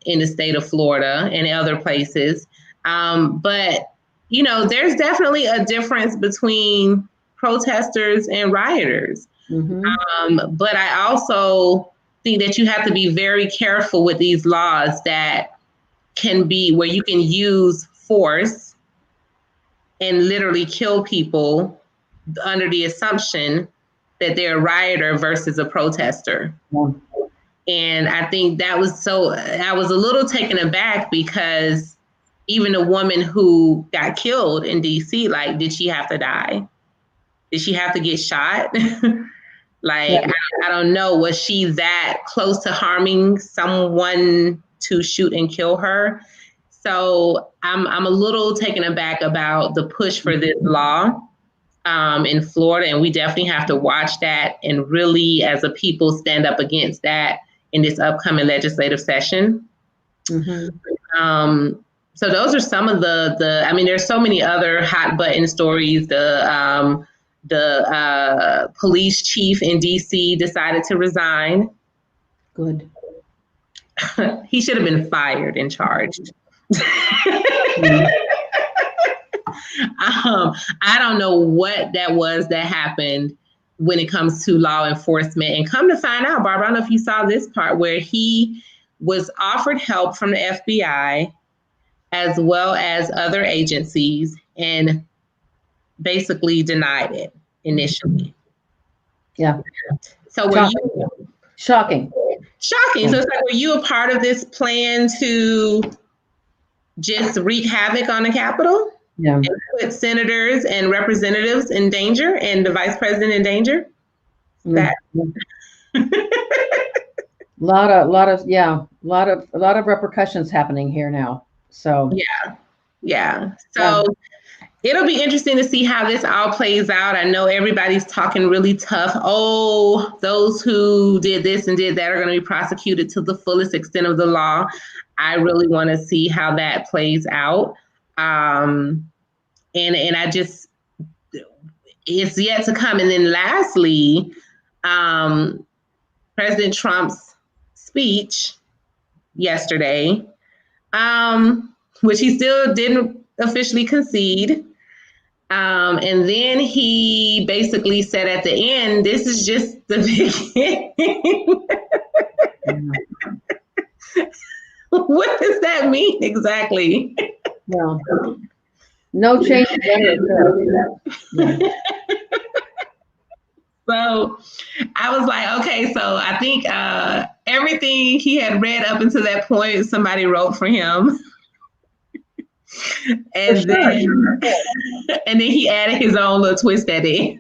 in the state of Florida and other places. But, there's definitely a difference between protesters and rioters. Mm-hmm. But I also think that you have to be very careful with these laws that can be where you can use force and literally kill people under the assumption that they're a rioter versus a protester. Yeah. And I think I was a little taken aback because even a woman who got killed in DC, like, did she have to die? Did she have to get shot? I don't know. Was she that close to harming someone to shoot and kill her? So I'm a little taken aback about the push for this law in Florida, and we definitely have to watch that and really, as a people, stand up against that in this upcoming legislative session. Mm-hmm. So those are some of the there's so many other hot button stories. The police chief in DC decided to resign. Good. He should have been fired and charged. I don't know what that was that happened when it comes to law enforcement. And come to find out, Barbara, I don't know if you saw this part where he was offered help from the FBI as well as other agencies and basically denied it initially. Yeah. So were you Shocking. shocking? Yeah. So it's like, were you a part of this plan to just wreak havoc on the Capitol? Yeah. And put senators and representatives in danger and the vice president in danger? That lot of repercussions happening here now. So yeah. So it'll be interesting to see how this all plays out. I know everybody's talking really tough. Oh, those who did this and did that are going to be prosecuted to the fullest extent of the law. I really want to see how that plays out. And I just, it's yet to come. And then lastly, President Trump's speech yesterday, which he still didn't officially concede. And then he basically said at the end, this is just the beginning. What does that mean exactly? Yeah. No change. So I was like, okay, so I think everything he had read up until that point, somebody wrote for him. And then he added his own little twist at it.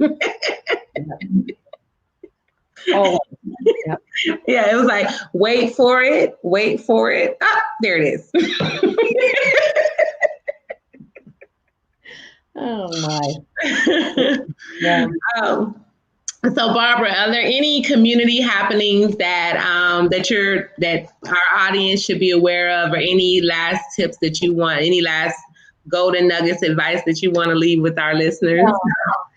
Oh, yeah, it was like, wait for it. Ah, there it is. Oh my. Yeah. So Barbara, are there any community happenings that that our audience should be aware of, or any last tips that you want, any last golden nuggets advice that you want to leave with our listeners?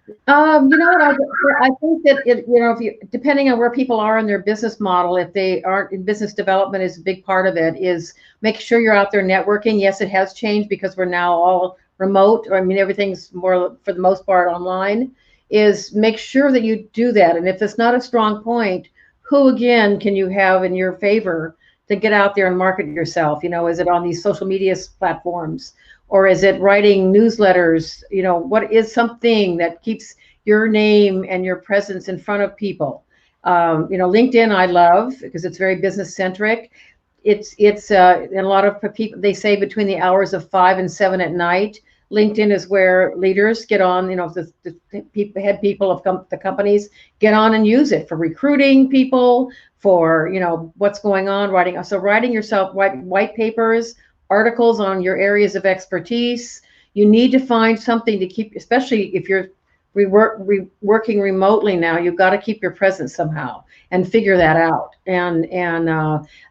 You know what? I think that if you, depending on where people are in their business model, if they aren't in business development, is a big part of it. Is make sure you're out there networking. Yes, it has changed because we're now all remote. I mean, everything's more for the most part online. Is make sure that you do that. And if it's not a strong point, who again can you have in your favor to get out there and market yourself? Is it on these social media platforms? Or is it writing newsletters? What is something that keeps your name and your presence in front of people? LinkedIn I love because it's very business centric. It's and a lot of people, they say between the hours of 5 and 7 at night, LinkedIn is where leaders get on, the head people of the companies get on and use it for recruiting people, for, what's going on, writing yourself white papers, articles on your areas of expertise. You need to find something to keep, especially if you're working remotely now, you've got to keep your presence somehow and figure that out. And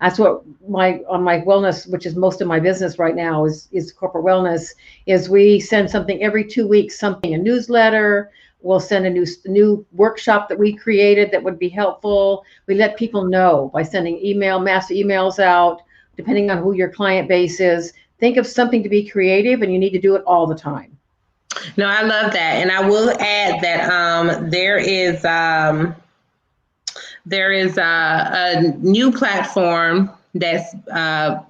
that's what on my wellness, which is most of my business right now, is corporate wellness, is we send something every 2 weeks, a newsletter. We'll send a new workshop that we created that would be helpful. We let people know by sending mass emails out, depending on who your client base is. Think of something to be creative, and you need to do it all the time. No, I love that. And I will add that there is a new platform that's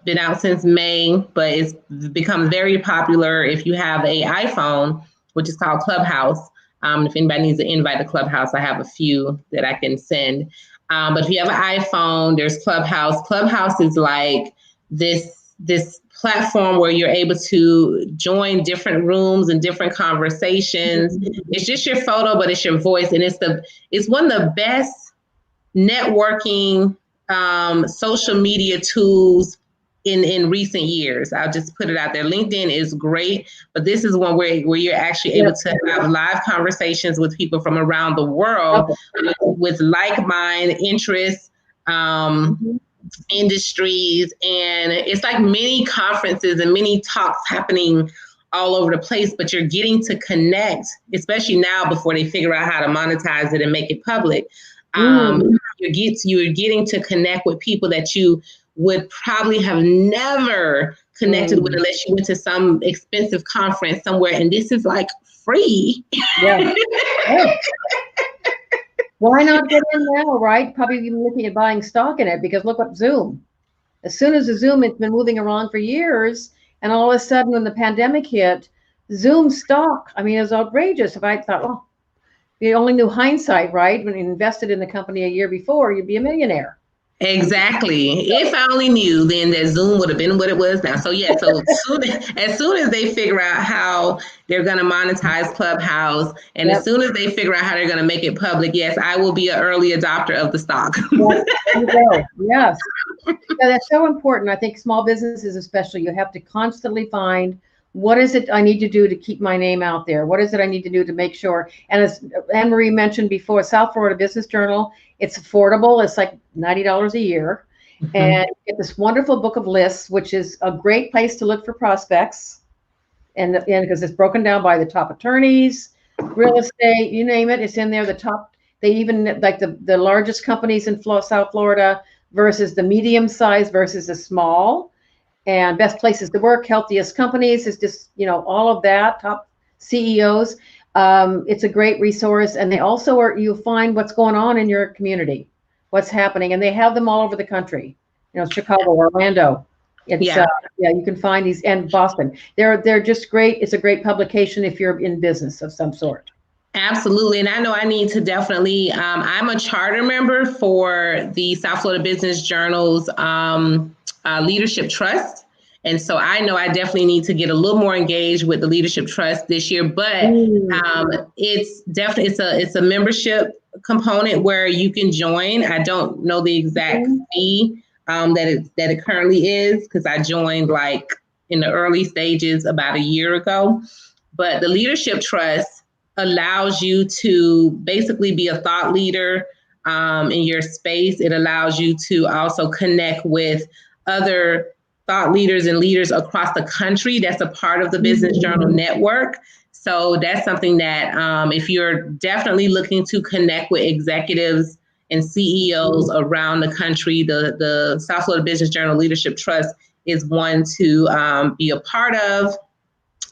been out since May, but it's become very popular if you have an iPhone, which is called Clubhouse. If anybody needs an invite to Clubhouse, I have a few that I can send. But if you have an iPhone, there's Clubhouse. Clubhouse is like this platform where you're able to join different rooms and different conversations. It's just your photo, but it's your voice, and it's one of the best networking social media tools in recent years. I'll just put it out there. LinkedIn is great, but this is one where you're actually able to have live conversations with people from around the world with like-minded interests, industries, and it's like many conferences and many talks happening all over the place, but you're getting to connect, especially now before they figure out how to monetize it and make it public. You're getting to connect with people that you would probably have never connected with unless you went to some expensive conference somewhere, and this is like free. Yeah. Why not get in now, right? Probably even looking at buying stock in it, because look at Zoom. As soon as Zoom has been moving around for years, and all of a sudden when the pandemic hit, Zoom stock, I mean, it was outrageous. If I thought, you only knew hindsight, right? When you invested in the company a year before, you'd be a millionaire. Exactly. If I only knew, then that Zoom would have been what it was now. So yeah, so as soon as they figure out how they're going to monetize Clubhouse, and as soon as they figure out how they're going to make it public, yes, I will be an early adopter of the stock. Yes, there you go. Yes. Yeah, that's so important. I think small businesses especially, you have to constantly find, what is it I need to do to keep my name out there? What is it I need to do to make sure? And as Ann Marie mentioned before, South Florida Business Journal, it's affordable. It's like $90 a year. Mm-hmm. And you get this wonderful book of lists, which is a great place to look for prospects. And because it's broken down by the top attorneys, real estate, you name it, it's in there. The top, they even like the largest companies in South Florida versus the medium size versus the small, and best places to work, healthiest companies, is just, all of that, top CEOs. It's a great resource. And they also you'll find what's going on in your community, what's happening. And they have them all over the country, Chicago, Orlando. It's, you can find these, and Boston. They're just great. It's a great publication if you're in business of some sort. Absolutely. And I know I need to definitely, I'm a charter member for the South Florida Business Journal's Leadership Trust. And so I know I definitely need to get a little more engaged with the Leadership Trust this year, but it's definitely, it's a membership component where you can join. I don't know the exact fee that it currently is, because I joined like in the early stages about a year ago. But the Leadership Trust allows you to basically be a thought leader in your space. It allows you to also connect with other thought leaders and leaders across the country that's a part of the Business Journal network. So that's something that if you're definitely looking to connect with executives and CEOs around the country, the South Florida Business Journal Leadership Trust is one to be a part of.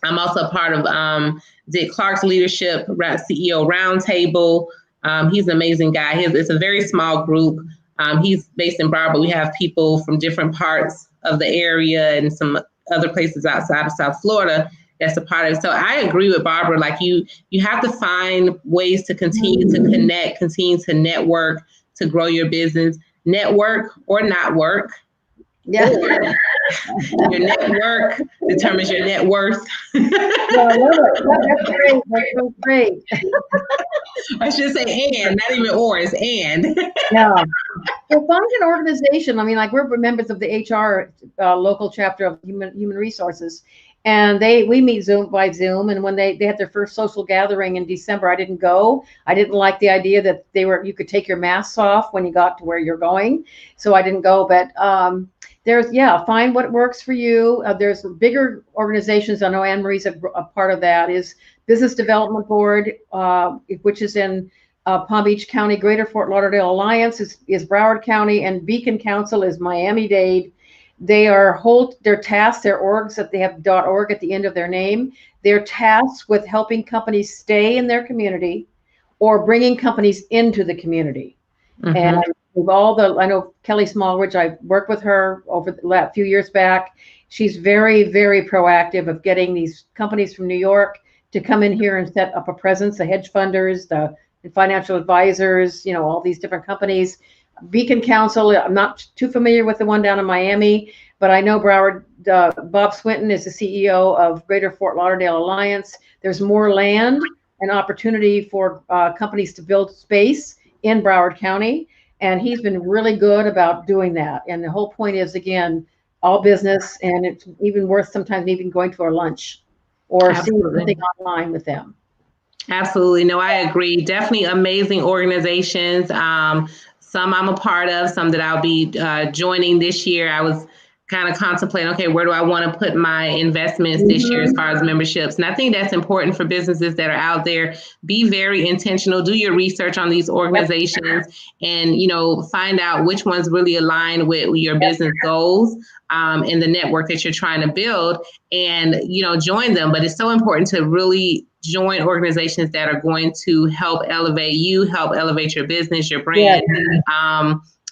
I'm also a part of Dick Clark's Leadership CEO Roundtable. He's an amazing guy. It's a very small group. He's based in Broward, but we have people from different parts of the area and some other places outside of South Florida that's a part of it. So I agree with Barbara. Like you have to find ways to continue to connect, continue to network, to grow your business. Network or not work. Yeah. Your network determines your net worth. Yeah, I love it. That's great. That's so great. I should say and, not even or, it's and. Yeah. Well, find an organization. I mean, like we're members of the HR local chapter of Human Resources, and we meet by Zoom. And when they had their first social gathering in December, I didn't go. I didn't like the idea that you could take your masks off when you got to where you're going, so I didn't go. But find what works for you. There's bigger organizations. I know Ann Marie's a part of that. Is Business Development Board, which is in Palm Beach County. Greater Fort Lauderdale Alliance is Broward County, and Beacon Council is Miami-Dade. They're tasked, their orgs that they have .org at the end of their name. They're tasked with helping companies stay in their community or bringing companies into the community. Mm-hmm. And I know Kelly Smallridge, I worked with her over the few years back. She's very, very proactive of getting these companies from New York to come in here and set up a presence, the hedge funders, the financial advisors, all these different companies. Beacon Council, I'm not too familiar with the one down in Miami, but I know Broward, Bob Swinton is the CEO of Greater Fort Lauderdale Alliance. There's more land and opportunity for companies to build space in Broward County. And he's been really good about doing that. And the whole point is, again, all business, and it's even worth sometimes even going to a lunch or seeing something online with them. Absolutely. No, I agree. Definitely amazing organizations. Some I'm a part of, some that I'll be joining this year. I was kind of contemplating, okay, where do I want to put my investments this year as far as memberships? And I think that's important for businesses that are out there. Be very intentional, do your research on these organizations and, find out which ones really align with your business goals and the network that you're trying to build and, join them. But it's so important to really join organizations that are going to help elevate you, help elevate your business, your brand.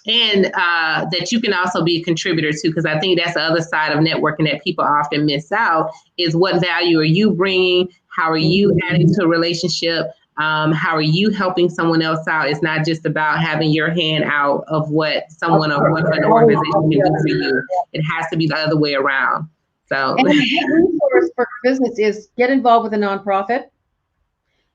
And that you can also be a contributor to, because I think that's the other side of networking that people often miss out is what value are you bringing? How are you adding to a relationship? How are you helping someone else out? It's not just about having your hand out of what someone or what an organization can do for you. It has to be the other way around. So, and a good resource for business is get involved with a nonprofit,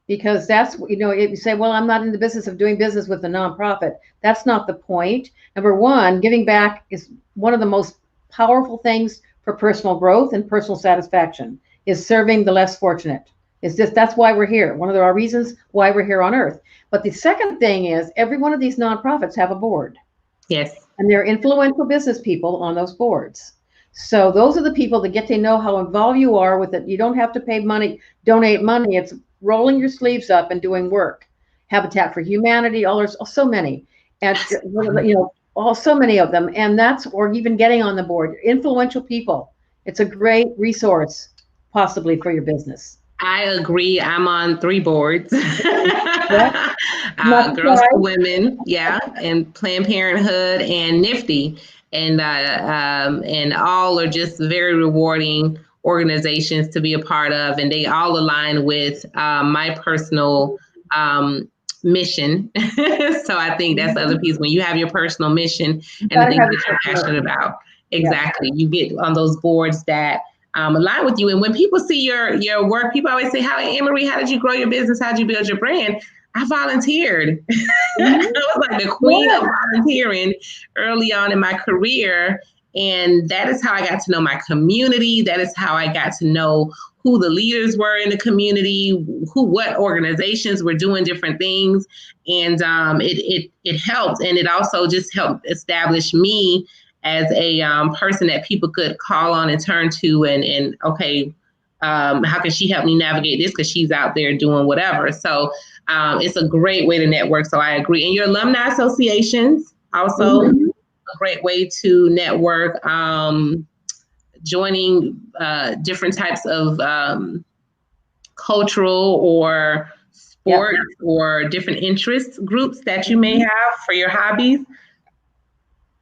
because that's, if you say, well, I'm not in the business of doing business with a nonprofit. That's not the point. Number one, giving back is one of the most powerful things for personal growth and personal satisfaction, is serving the less fortunate. That's why we're here. One of our reasons why we're here on earth. But the second thing is every one of these nonprofits have a board. Yes. And they're influential business people on those boards. So those are the people that get to know how involved you are with it. You don't have to pay money, donate money. It's rolling your sleeves up and doing work. Habitat for Humanity, there's so many. And so many of them. And or even getting on the board, influential people. It's a great resource possibly for your business. I agree. I'm on 3 boards. Yeah. Girls for Women, and Planned Parenthood and Nifty, and all are just very rewarding organizations to be a part of, and they all align with my personal mission. So I think that's the other piece. When you have your personal mission and the things that you're passionate about, exactly, you get on those boards that align with you. And when people see your work, people always say, Ann Marie, how did you grow your business? How did you build your brand? I volunteered. I was like the queen of volunteering early on in my career. And that is how I got to know my community. That is how I got to know who the leaders were in the community, what organizations were doing different things. And it helped. And it also just helped establish me as a person that people could call on and turn to and okay, how can she help me navigate this? Because she's out there doing whatever. So it's a great way to network. So I agree. And your alumni associations also a great way to network, joining different types of cultural or sports or different interest groups that you may have for your hobbies.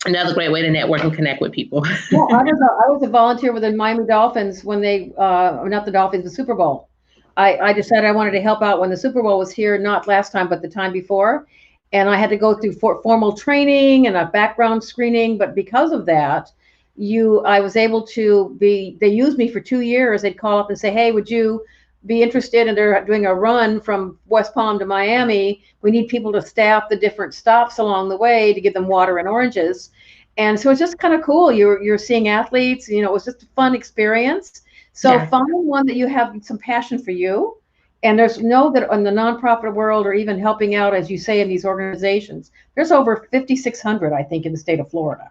Another great way to network and connect with people. Well, I was a volunteer with the Miami Dolphins when they, not the Dolphins, the Super Bowl. I decided I wanted to help out when the Super Bowl was here, not last time, but the time before. And I had to go through formal training and a background screening. But because of that, I was able to they used me for 2 years. They'd call up and say, hey, would you be interested? And they're doing a run from West Palm to Miami. We need people to staff the different stops along the way to give them water and oranges. And so it's just kind of cool. You're seeing athletes, it was just a fun experience. So find one that you have some passion for you. And that in the nonprofit world, or even helping out, as you say, in these organizations, there's over 5,600, I think, in the state of Florida.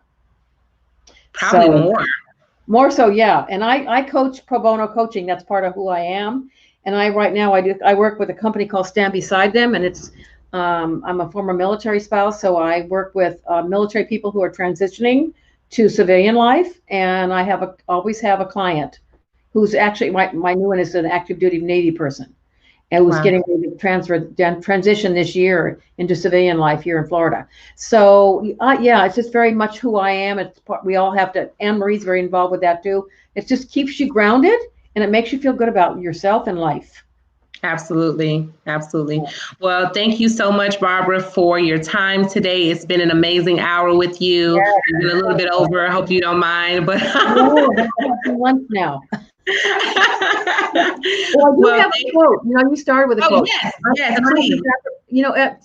Probably more. More so, yeah. And I coach pro bono coaching. That's part of who I am. And right now I work with a company called Stand Beside Them, and it's I'm a former military spouse, so I work with military people who are transitioning to civilian life. And I always have a client who's actually my new one is an active duty Navy person, and who's getting ready to transition this year into civilian life here in Florida. So it's just very much who I am. We all have to. Ann Marie's very involved with that too. It just keeps you grounded, and it makes you feel good about yourself and life. Absolutely. Well, thank you so much, Barbara, for your time today. It's been an amazing hour with you. It's been a little bit over. I hope you don't mind, but lunch now. Well, I do have a quote. You started with a quote. Yes, please.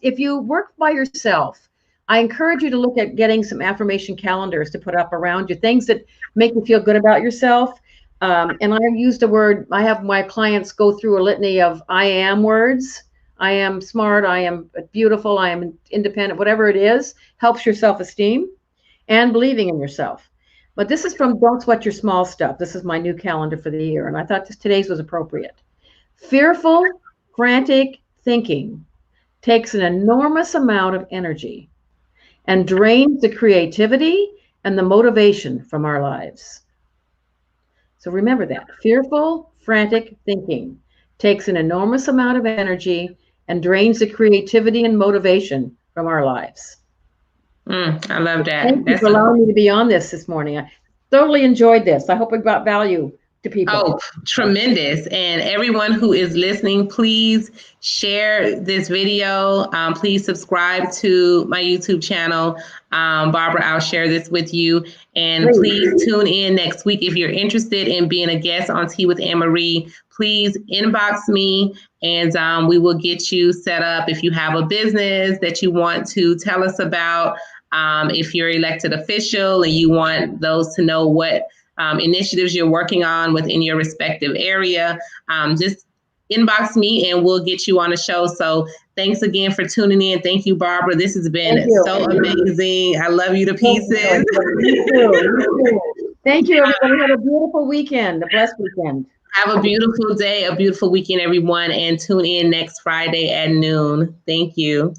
If you work by yourself, I encourage you to look at getting some affirmation calendars to put up around you, things that make you feel good about yourself. And I use the word, I have my clients go through a litany of I am words. I am smart. I am beautiful. I am independent. Whatever it is, helps your self-esteem and believing in yourself. But this is from Don't Sweat Your Small Stuff. This is my new calendar for the year. And I thought today's was appropriate. Fearful, frantic thinking takes an enormous amount of energy and drains the creativity and the motivation from our lives. So remember that. Fearful, frantic thinking takes an enormous amount of energy and drains the creativity and motivation from our lives. I love that. Thank you for allowing me to be on this morning. I thoroughly enjoyed this. I hope it brought value to people? Oh, tremendous. And everyone who is listening, please share this video. Please subscribe to my YouTube channel. Barbara, I'll share this with you. And please tune in next week. If you're interested in being a guest on Tea with Ann Marie, please inbox me and we will get you set up. If you have a business that you want to tell us about, if you're elected official and you want those to know what initiatives you're working on within your respective area, just inbox me and we'll get you on a show. So thanks again for tuning in. Thank you, Barbara. This has been so amazing. I love you to pieces. Me too. Thank you, everybody. Have a beautiful weekend, a blessed weekend. Have a beautiful day, a beautiful weekend, everyone, and tune in next Friday at noon. Thank you.